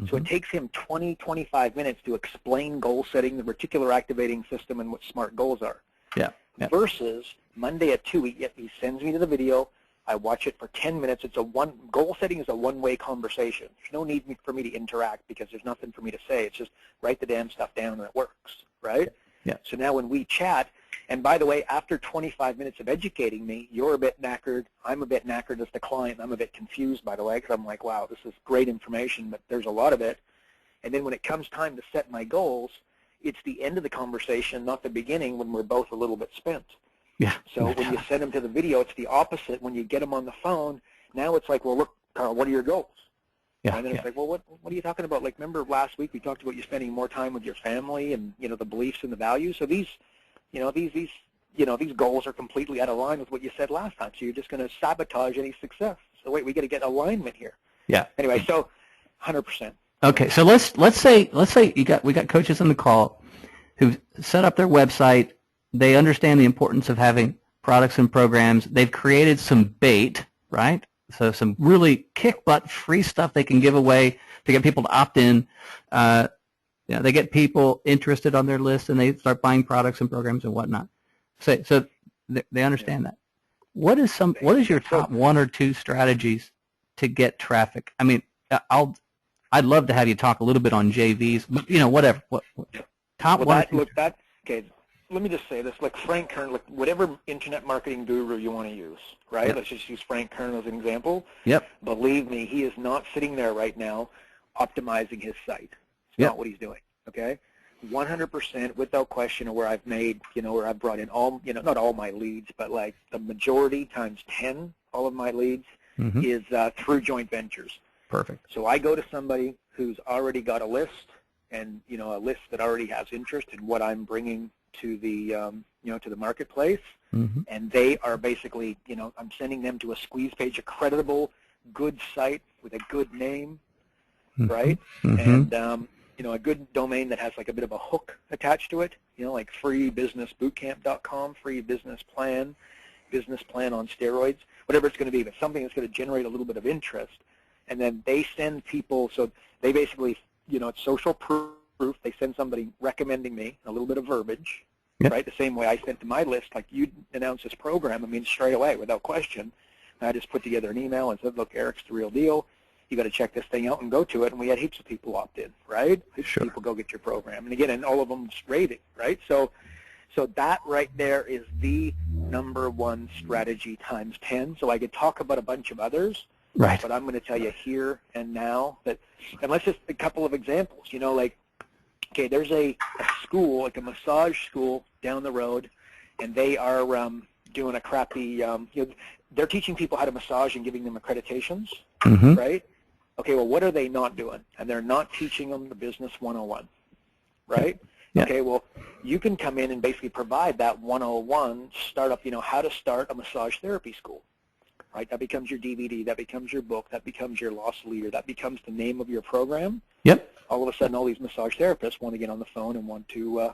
So it takes him 20, 25 minutes to explain goal setting, the reticular activating system, and what SMART goals are. Yeah. Versus Monday at 2, he sends me to the video. I watch it for 10 minutes. Goal setting is a one-way conversation. There's no need for me to interact because there's nothing for me to say. It's just write the damn stuff down and it works, right? Yeah. So now when we chat, and by the way, after 25 minutes of educating me, you're a bit knackered. I'm a bit knackered as the client. I'm a bit confused, by the way, because I'm like, wow, this is great information, but there's a lot of it. And then when it comes time to set my goals, it's the end of the conversation, not the beginning, when we're both a little bit spent. Yeah. So when you send them to the video, it's the opposite. When you get them on the phone, now it's like, well, look, Carl, what are your goals? Yeah. And then it's like, well, what are you talking about? Like, remember last week we talked about you spending more time with your family and, the beliefs and the values. So these goals are completely out of line with what you said last time. So you're just going to sabotage any success. So wait, we got to get alignment here. Yeah. Anyway, so 100%. Okay, so let's say we got coaches on the call who set up their website. They understand the importance of having products and programs. They've created some bait, right? So some really kick-butt free stuff they can give away to get people to opt in. They get people interested on their list, and they start buying products and programs and whatnot. So they understand that. What is your top one or two strategies to get traffic? I mean, I'd love to have you talk a little bit on JVs, but whatever. Top one or two. Okay. Let me just say this, like Frank Kern, like whatever internet marketing guru you want to use, right? Yep. Let's just use Frank Kern as an example. Yep. Believe me, he is not sitting there right now optimizing his site. It's not what he's doing, okay? 100% without question, where I've made, where I've brought in all, not all my leads, but like the majority times 10, all of my leads is through joint ventures. Perfect. So I go to somebody who's already got a list, and a list that already has interest in what I'm bringing to the to the marketplace, and they are basically I'm sending them to a squeeze page, a creditable, good site with a good name, right? And a good domain that has like a bit of a hook attached to it, like freebusinessbootcamp.com, free business plan on steroids, whatever it's going to be, but something that's going to generate a little bit of interest. And then they send people, so they basically, it's social proof. They send somebody recommending me, a little bit of verbiage, right? The same way I sent to my list, like you announce this program, straight away, without question. I just put together an email and said, look, Eric's the real deal. you got to check this thing out and go to it. And we had heaps of people opt in, right? Heaps Sure. of people go get your program. And again, and all of them's raving, right? So that right there is the number one strategy times 10. So I could talk about a bunch of others, Right. but I'm going to tell you here and now that, and let's just a couple of examples, like, okay, there's a school, like a massage school down the road, and they are doing a crappy, they're teaching people how to massage and giving them accreditations, Mm-hmm. right? Okay, well, what are they not doing? And they're not teaching them the business 101, right? Yeah. Okay, well, you can come in and basically provide that 101 startup, how to start a massage therapy school, right? That becomes your DVD, that becomes your book, that becomes your loss leader, that becomes the name of your program. Yep. All of a sudden, all these massage therapists want to get on the phone and want to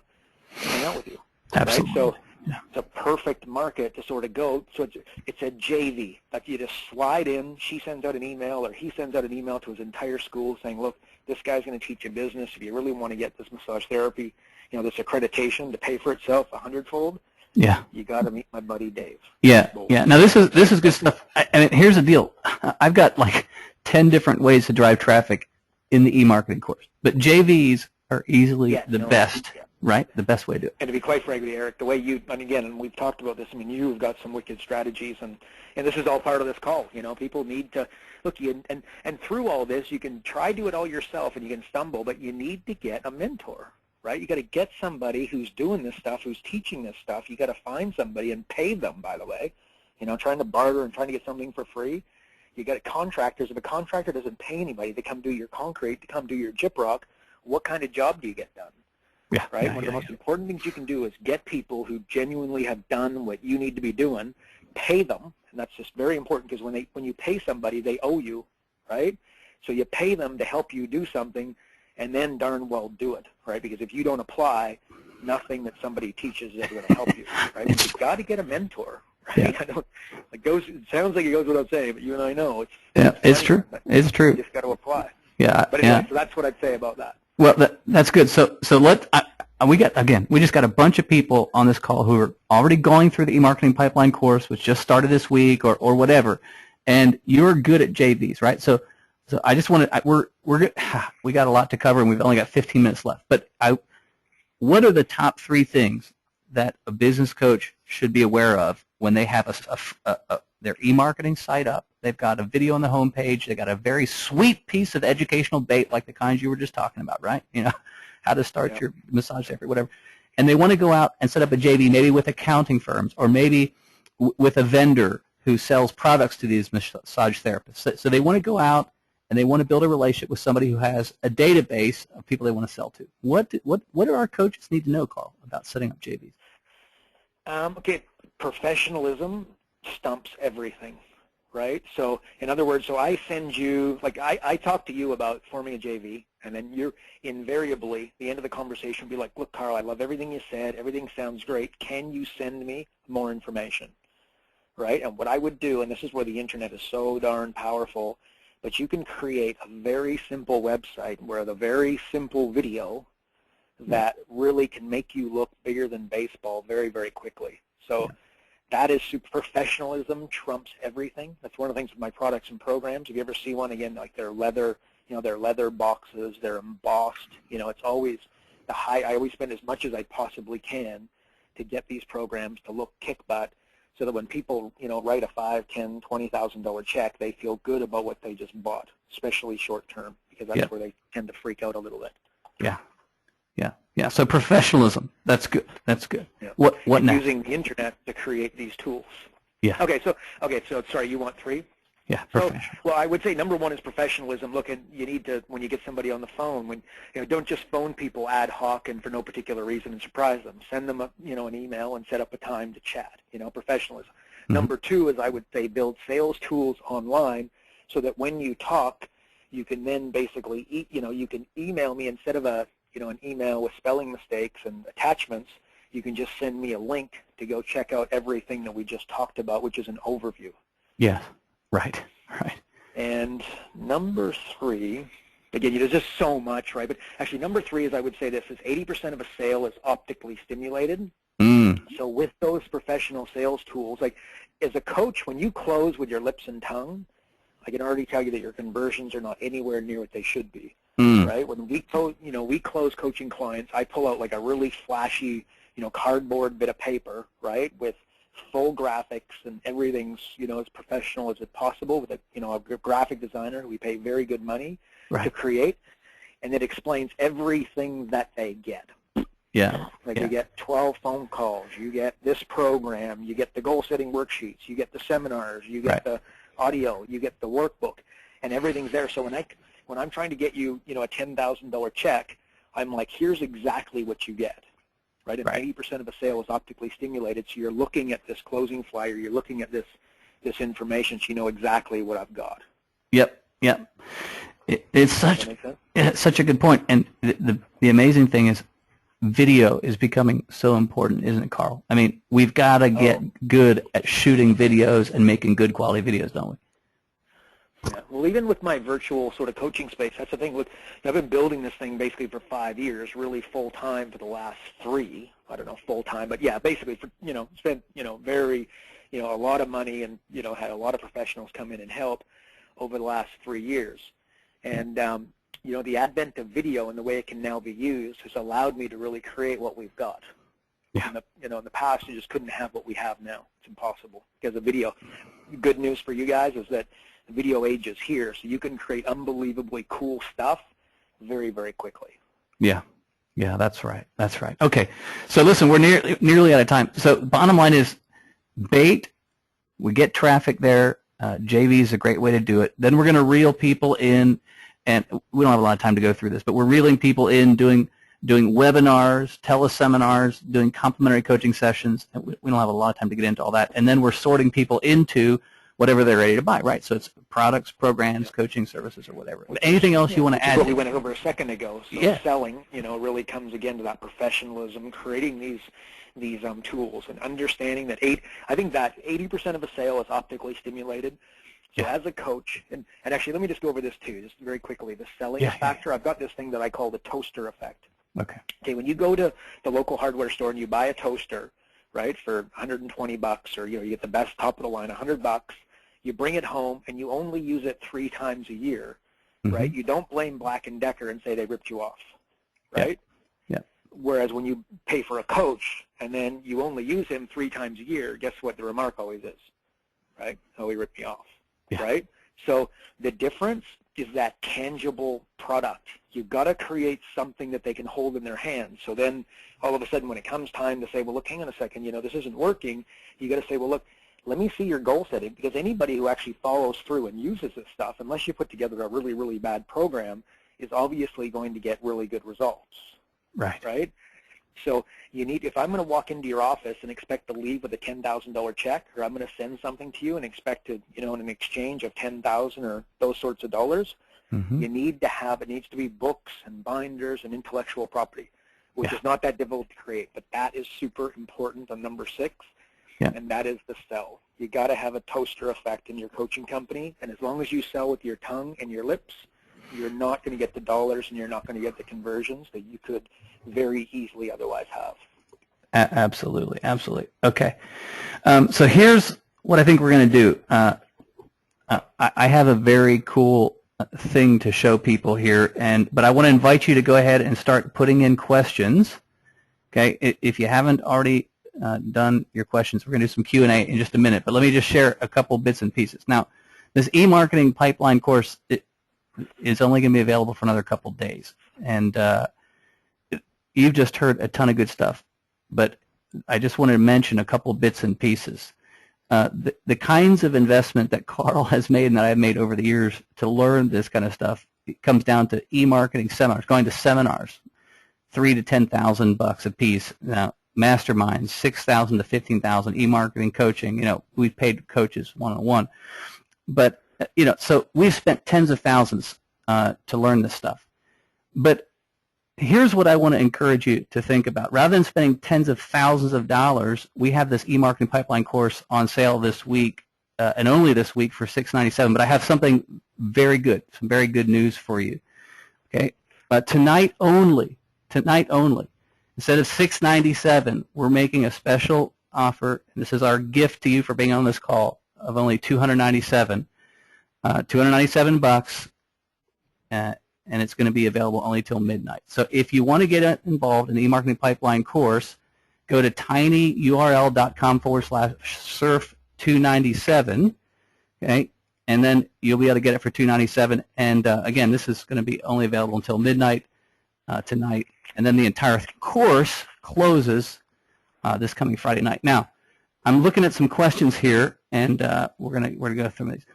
hang out with you. Absolutely. Right? So it's a perfect market to sort of go. So it's a JV. Like you just slide in, she sends out an email or he sends out an email to his entire school saying, look, this guy's going to teach you business. If you really want to get this massage therapy, this accreditation to pay for itself 100-fold, Yeah. you got to meet my buddy Dave. Yeah. Yeah. Now this is good stuff. And here's the deal. I've got like 10 different ways to drive traffic in the e-marketing course, but JVs are easily the best, right? The best way to do it. And to be quite frank with you, Eric, the way you, and again, and we've talked about this, you've got some wicked strategies, and this is all part of this call. People need to, look, and through all this, you can try to do it all yourself, and you can stumble, but you need to get a mentor, right? You got to get somebody who's doing this stuff, who's teaching this stuff. You got to find somebody and pay them, by the way, trying to barter and trying to get something for free. You got contractors. If a contractor doesn't pay anybody to come do your concrete, to come do your gyprock, what kind of job do you get done? Yeah. Right? Yeah, One of the most important things you can do is get people who genuinely have done what you need to be doing, pay them, and that's just very important because when you pay somebody, they owe you, right? So you pay them to help you do something, and then darn well do it, right? Because if you don't apply, nothing that somebody teaches is ever going to help you, right? You've got to get a mentor, right? Yeah. It sounds like it goes without saying, but you and I know it's true. It's true. You just got to apply. Yeah. But anyway, so that's what I'd say about that. Well, that's good. So we just got a bunch of people on this call who are already going through the e-marketing pipeline course, which just started this week or whatever, and you're good at JVs, right? So I just want to, we're good. We got a lot to cover, and we've only got 15 minutes left. But what are the top 3 things that a business coach should be aware of when they have their e-marketing site up? They've got a video on the homepage. They've got a very sweet piece of educational bait like the kinds you were just talking about, right? How to start your massage therapy, whatever. And they want to go out and set up a JV, maybe with accounting firms or maybe with a vendor who sells products to these massage therapists. So they want to go out and they want to build a relationship with somebody who has a database of people they want to sell to. What do our coaches need to know, Carl, about setting up JVs? Okay, professionalism stumps everything, right? So in other words, I send you, like I talk to you about forming a JV, and then you're invariably, the end of the conversation will be like, look, Carl, I love everything you said. Everything sounds great. Can you send me more information, right? And what I would do, and this is where the internet is so darn powerful, but you can create a very simple website where the very simple video that really can make you look bigger than baseball very, very quickly. So that is professionalism trumps everything. That's one of the things with my products and programs. If you ever see one, again, like they're leather, they're leather boxes, they're embossed. It's always I always spend as much as I possibly can to get these programs to look kick butt, so that when people, write a $5,000, $10,000, $20,000 check, they feel good about what they just bought, especially short term, because that's where they tend to freak out a little bit. Yeah. Yeah. So professionalism, that's good. That's good. Yeah. What next? Using the internet to create these tools. Yeah. Okay. So sorry, you want 3? Yeah. So, well, I would say number 1 is professionalism. Look, and you need to, when you get somebody on the phone, don't just phone people ad hoc and for no particular reason and surprise them. Send them an email and set up a time to chat. Professionalism. Mm-hmm. Number 2 is, I would say, build sales tools online so that when you talk, you can then basically, you can email me instead of an email with spelling mistakes and attachments. You can just send me a link to go check out everything that we just talked about, which is an overview. Yeah. Right. And number 3, again, there's just so much, right? But actually, number 3 is, I would say this, is 80% of a sale is optically stimulated. So with those professional sales tools, like as a coach, when you close with your lips and tongue, I can already tell you that your conversions are not anywhere near what they should be. Right? When we close coaching clients, I pull out like a really flashy, cardboard bit of paper, right, with full graphics and everything's, as professional as it possible with a graphic designer who we pay very good money to create, and it explains everything that they get. Yeah. You get 12 phone calls, you get this program, you get the goal-setting worksheets, you get the seminars, you get the audio, you get the workbook, and everything's there. So when I'm trying to get you, a $10,000 check, I'm like, here's exactly what you get, right? And 80% of a sale is optically stimulated, so you're looking at this closing flyer, you're looking at this information, so you know exactly what I've got. Yep. It's such a good point. And the amazing thing is, video is becoming so important, isn't it, Carl? I mean, we've got to get good at shooting videos and making good quality videos, don't we? Yeah. Well, even with my virtual sort of coaching space, that's the thing. I've been building this thing basically for 5 years, really full-time for the last 3. I don't know, full-time, but yeah, basically for, spent, very, a lot of money and, had a lot of professionals come in and help over the last 3 years. And, the advent of video and the way it can now be used has allowed me to really create what we've got. Yeah. In the past, you just couldn't have what we have now. It's impossible because of video. Good news for you guys is that the video age is here, so you can create unbelievably cool stuff very, very quickly. Yeah, that's right. Okay, so listen, we're nearly out of time. So bottom line is, bait, we get traffic there. JV is a great way to do it. Then we're going to reel people in, and we don't have a lot of time to go through this, but we're reeling people in, doing webinars, teleseminars, doing complimentary coaching sessions. And we don't have a lot of time to get into all that. And then we're sorting people into whatever they're ready to buy, right? So it's products, programs, coaching services, or whatever. Anything else you want to add? What we went over a second ago. So selling, really comes again to that professionalism, creating these tools and understanding that I think that 80% of a sale is optically stimulated. So as a coach, and actually let me just go over this too, just very quickly, the selling factor. I've got this thing that I call the toaster effect. Okay, when you go to the local hardware store and you buy a toaster, right, for $120, or you get the best top of the line, $100, you bring it home and you only use it 3 times a year, right? You don't blame Black & Decker and say they ripped you off, right? Whereas when you pay for a coach and then you only use him 3 times a year, guess what the remark always is, right? Oh, he ripped me off, right? So the difference is that tangible product. You've got to create something that they can hold in their hands. So then all of a sudden when it comes time to say, well, look, hang on a second, this isn't working, you got to say, well, look, let me see your goal setting, because anybody who actually follows through and uses this stuff, unless you put together a really, really bad program, is obviously going to get really good results. Right? So you need, if I'm going to walk into your office and expect to leave with a $10,000 check, or I'm going to send something to you and expect to, in an exchange of $10,000 or those sorts of dollars, you need to have, it needs to be books and binders and intellectual property, which is not that difficult to create, but that is super important on number 6. And that is the sell. You got to have a toaster effect in your coaching company, and as long as you sell with your tongue and your lips, you're not going to get the dollars and you're not going to get the conversions that you could very easily otherwise have. Absolutely. Okay. So here's what I think we're going to do. I have a very cool thing to show people here, but I want to invite you to go ahead and start putting in questions. Okay. If you haven't already done your questions, we're going to do some Q&A in just a minute, but let me just share a couple bits and pieces. Now, this e-marketing pipeline course is only going to be available for another couple days, and you've just heard a ton of good stuff, but I just wanted to mention a couple bits and pieces. The kinds of investment that Carl has made and that I've made over the years to learn this kind of stuff, it comes down to e-marketing seminars, going to seminars, $3,000 to $10,000 a piece. Now, masterminds, $6,000 to $15,000, e-marketing coaching. We've paid coaches one-on-one, but so we've spent tens of thousands to learn this stuff. But here's what I want to encourage you to think about. Rather than spending tens of thousands of dollars, we have this e-marketing pipeline course on sale this week, and only this week, for $697. But I have something very good, some very good news for you. Okay, tonight only, instead of $697, we're making a special offer. This is our gift to you for being on this call, of only $297. $297, and it's going to be available only till midnight. So if you want to get involved in the eMarketing Pipeline course, go to tinyurl.com/surf297, okay, and then you'll be able to get it for $297. And again, this is going to be only available until midnight tonight, and then the entire course closes this coming Friday night. Now, I'm looking at some questions here, and we're gonna go through these.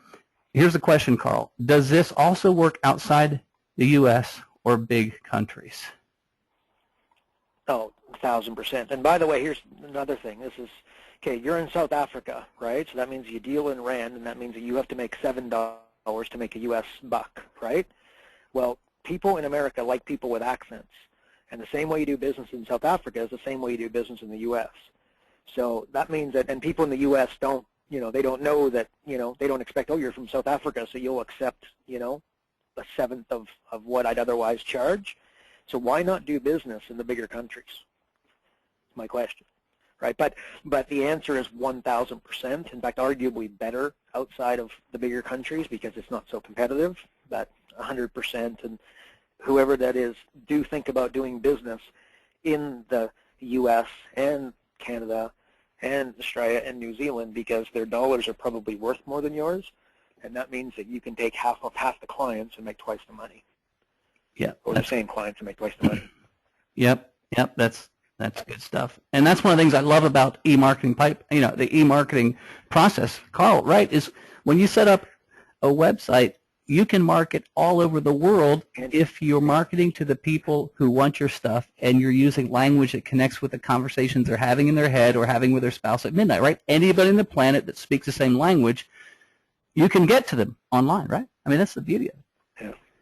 Here's the question, Carl. Does this also work outside the U.S. or big countries? Oh, 1,000%. And by the way, here's another thing. This is, okay, you're in South Africa, right? So that means you deal in rand, and that means that you have to make $7 to make a U.S. buck, right? Well, people in America like people with accents. And the same way you do business in South Africa is the same way you do business in the U.S. So that means that, and people in the U.S. don't, they don't know that, they don't expect, oh, you're from South Africa, so you'll accept, a seventh of what I'd otherwise charge. So why not do business in the bigger countries? My question, right? But the answer is 1,000%. In fact, arguably better outside of the bigger countries because it's not so competitive. But 100%, and whoever that is, do think about doing business in the U.S. and Canada and Australia and New Zealand because their dollars are probably worth more than yours, and that means that you can take half the clients and make twice the money. Yeah. Or the same clients and make twice the money. Yep. That's good stuff. And that's one of the things I love about eMarketing the eMarketing process, Carl, right, is when you set up a website, you can market all over the world if you're marketing to the people who want your stuff and you're using language that connects with the conversations they're having in their head or having with their spouse at midnight, right? Anybody on the planet that speaks the same language, you can get to them online, right? I mean, that's the beauty of it.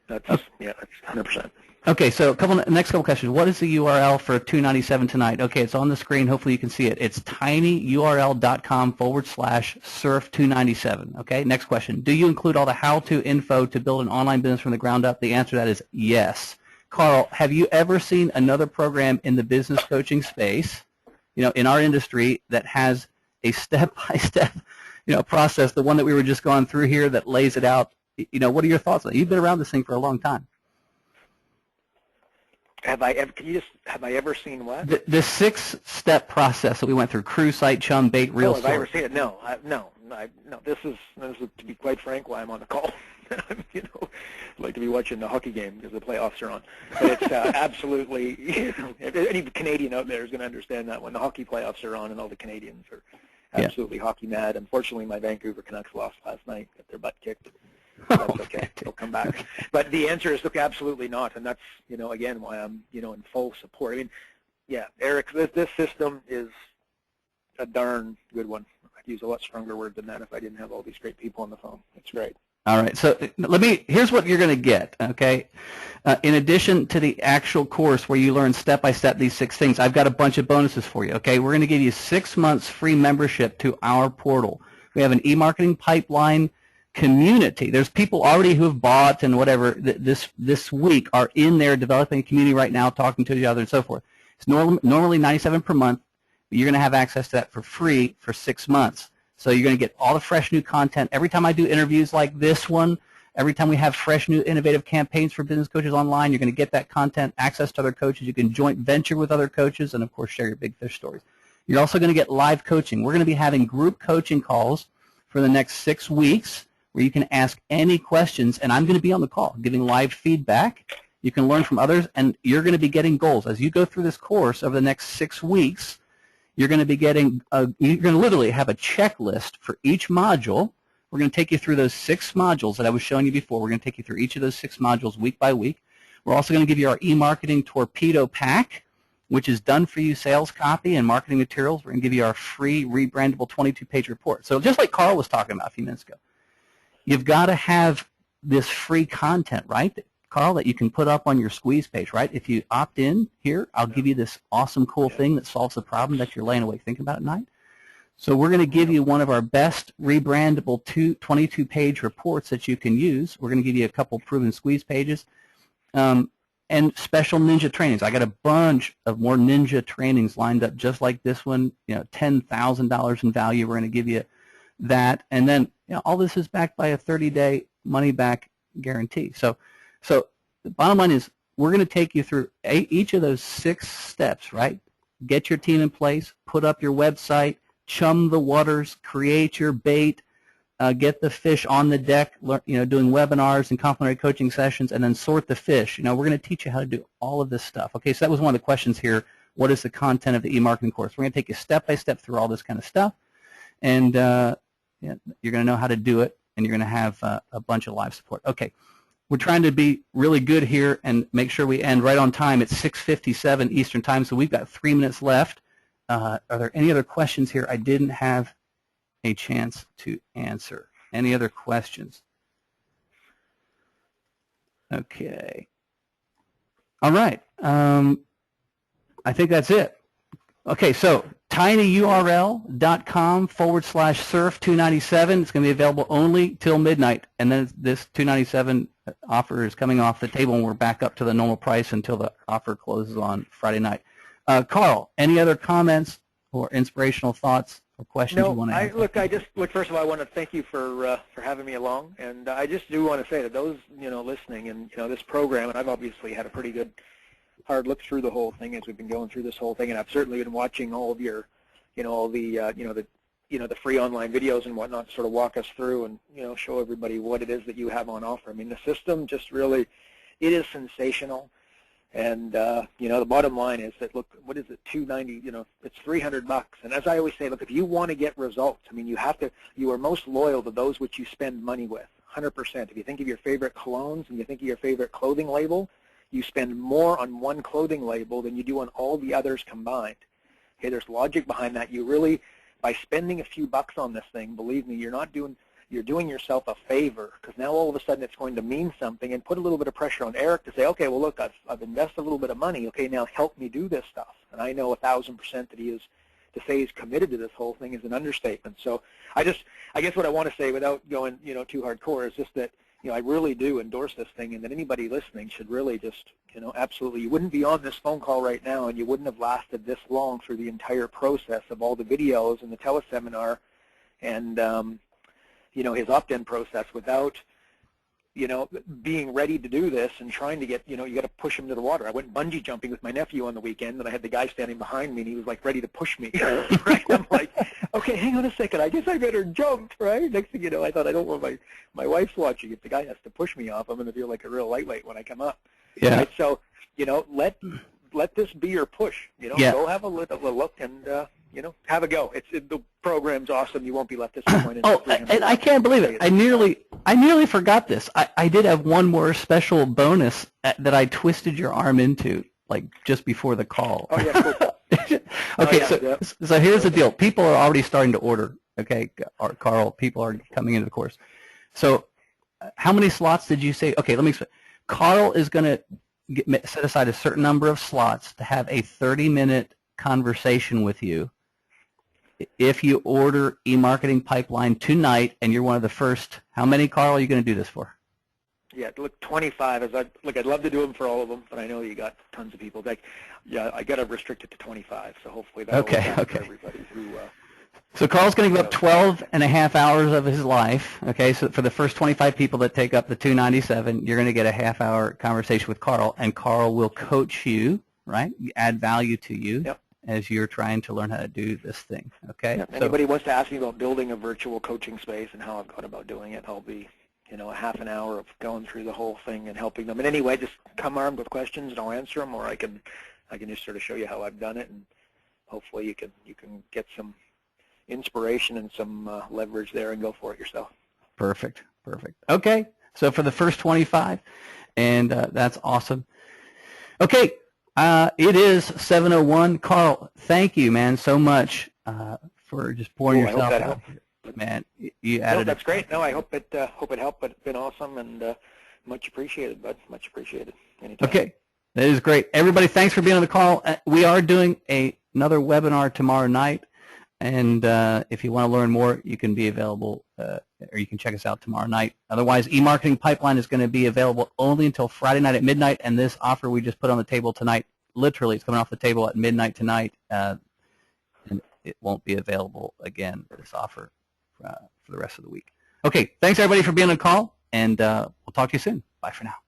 That's 100%. Okay, so next couple questions. What is the URL for 297 tonight? Okay, it's on the screen. Hopefully you can see it. It's tinyurl.com/surf297. Okay, next question. Do you include all the how-to info to build an online business from the ground up? The answer to that is yes. Carl, have you ever seen another program in the business coaching space, in our industry that has a step-by-step, process, the one that we were just going through here that lays it out? What are your thoughts on it? You've been around this thing for a long time. Have I ever seen what? The 6-step process that we went through: crew, site, chum, bait, reel, have I ever seen it? No. No. This is, to be quite frank, why I'm on the call. I'd like to be watching the hockey game because the playoffs are on. But it's absolutely, any Canadian out there is going to understand that when the hockey playoffs are on and all the Canadians are absolutely hockey mad. Unfortunately, my Vancouver Canucks lost last night, got their butt kicked. That's okay. They'll come back. But the answer is, look, absolutely not. And that's, again, why I'm, in full support. I mean, yeah, Eric, this system is a darn good one. I'd use a lot stronger word than that if I didn't have all these great people on the phone. It's great. All right. So here's what you're going to get, okay? In addition to the actual course where you learn step-by-step these 6 things, I've got a bunch of bonuses for you, okay? We're going to give you 6 months free membership to our portal. We have an eMarketing Pipeline community. There's people already who have bought and whatever this week are in there developing a community right now, talking to each other and so forth. It's normally $97 per month, but you're going to have access to that for free for 6 months. So you're going to get all the fresh new content. Every time I do interviews like this one, every time we have fresh new innovative campaigns for business coaches online, you're going to get that content, access to other coaches. You can joint venture with other coaches and, of course, share your big fish stories. You're also going to get live coaching. We're going to be having group coaching calls for the next 6 weeks, where you can ask any questions, and I'm going to be on the call giving live feedback. You can learn from others, and you're going to be getting goals. As you go through this course over the next 6 weeks, you're going to be getting, you're going to literally have a checklist for each module. We're going to take you through those 6 modules that I was showing you before. We're going to take you through each of those 6 modules week by week. We're also going to give you our eMarketing Torpedo Pack, which is done for you sales copy and marketing materials. We're going to give you our free rebrandable 22-page report. So just like Carl was talking about a few minutes ago, you've got to have this free content, right, Carl, that you can put up on your squeeze page, right? If you opt in here, I'll give you this awesome, cool thing that solves the problem that you're laying awake thinking about at night. So we're going to give you one of our best rebrandable 22-page reports that you can use. We're going to give you a couple proven squeeze pages and special ninja trainings. I got a bunch of more ninja trainings lined up just like this one, $10,000 in value. We're going to give you that, and then all this is backed by a 30-day money back guarantee. So the bottom line is we're going to take you through each of those 6 steps, right? Get your team in place, put up your website, chum the waters, create your bait, get the fish on the deck, doing webinars and complimentary coaching sessions, and then sort the fish. We're going to teach you how to do all of this stuff. Okay, so that was one of the questions here. What is the content of the e-marketing course? We're going to take you step by step through all this kind of stuff, and you're going to know how to do it, and you're going to have a bunch of live support. Okay, we're trying to be really good here and make sure we end right on time. It's 6:57 Eastern Time, so we've got 3 minutes left. Are there any other questions here I didn't have a chance to answer? Any other questions? Okay. All right. I think that's it. Okay, so tinyurl.com/surf297. It's going to be available only till midnight, and then this $297 offer is coming off the table, and we're back up to the normal price until the offer closes on Friday night. Carl, any other comments or inspirational thoughts or questions you want to ask? Look, first of all, I want to thank you for having me along, and I just do want to say that those listening and this program, and I've obviously had a pretty good hard look through the whole thing as we've been going through this whole thing, and I've certainly been watching all of your, all the the free online videos and whatnot, sort of walk us through and show everybody what it is that you have on offer. I mean, the system just really, it is sensational. And the bottom line is that, look, what is it, $290? It's $300. And as I always say, look, if you want to get results, I mean, you are most loyal to those which you spend money with, 100%. If you think of your favorite colognes and you think of your favorite clothing label, you spend more on one clothing label than you do on all the others combined. Okay, there's logic behind that. You really, by spending a few bucks on this thing, believe me, you're doing yourself a favor, because now all of a sudden it's going to mean something, and put a little bit of pressure on Eric to say, okay, well, look, I've invested a little bit of money. Okay, now help me do this stuff. And I know 1,000% that he is, to say he's committed to this whole thing is an understatement. So I guess what I want to say without going too hardcore is just that I really do endorse this thing, and that anybody listening should really just absolutely, you wouldn't be on this phone call right now, and you wouldn't have lasted this long through the entire process of all the videos and the teleseminar and his opt-in process without being ready to do this and trying to get, you got to push him to the water. I went bungee jumping with my nephew on the weekend, and I had the guy standing behind me, and he was like ready to push me. Right? I'm like, okay, hang on a second. I guess I better jump, right? Next thing you know, I thought, I don't want my wife's watching. If the guy has to push me off, I'm going to feel like a real lightweight when I come up. Yeah. Right? So, let this be your push. Go have a look and, have a go. The program's awesome. You won't be left disappointed. And I can't believe it. I nearly forgot this. I did have one more special bonus that I twisted your arm into, like just before the call. Oh, yeah, cool. Okay, so here's the deal. People are already starting to order. Okay, Carl, people are coming into the course. So how many slots did you say? Okay, let me explain. Carl is going to set aside a certain number of slots to have a 30-minute conversation with you. If you order eMarketing Pipeline tonight and you're one of the first, how many, Carl, are you going to do this for? Yeah, look, 25. I'd love to do them for all of them, but I know you got tons of people. I got to restrict it to 25, so hopefully that'll work out for everybody who. So Carl's going to give up 12 and a half hours of his life. Okay, so for the first 25 people that take up the $297, you're going to get a half-hour conversation with Carl, and Carl will coach you, right? Add value to you. Yep. As you're trying to learn how to do this thing, okay? Yeah, anybody wants to ask me about building a virtual coaching space and how I've gone about doing it, I'll be, a half an hour of going through the whole thing and helping them. And anyway, just come armed with questions and I'll answer them, or I can just sort of show you how I've done it, and hopefully you can get some inspiration and some leverage there and go for it yourself. Perfect. Okay, so for the first 25, and that's awesome. Okay. It is 7:01. Carl, thank you, man, so much for just pouring yourself out. Man, you added. That's great. No, I hope it helped. But it's been awesome and much appreciated, bud. Much appreciated. Anytime. Okay, that is great. Everybody, thanks for being on the call. We are doing another webinar tomorrow night, and if you want to learn more, you can be available, or you can check us out tomorrow night. Otherwise, eMarketing Pipeline is going to be available only until Friday night at midnight, and this offer we just put on the table tonight, literally, it's coming off the table at midnight tonight, and it won't be available again, this offer, for the rest of the week. Okay, thanks everybody for being on the call, and we'll talk to you soon. Bye for now.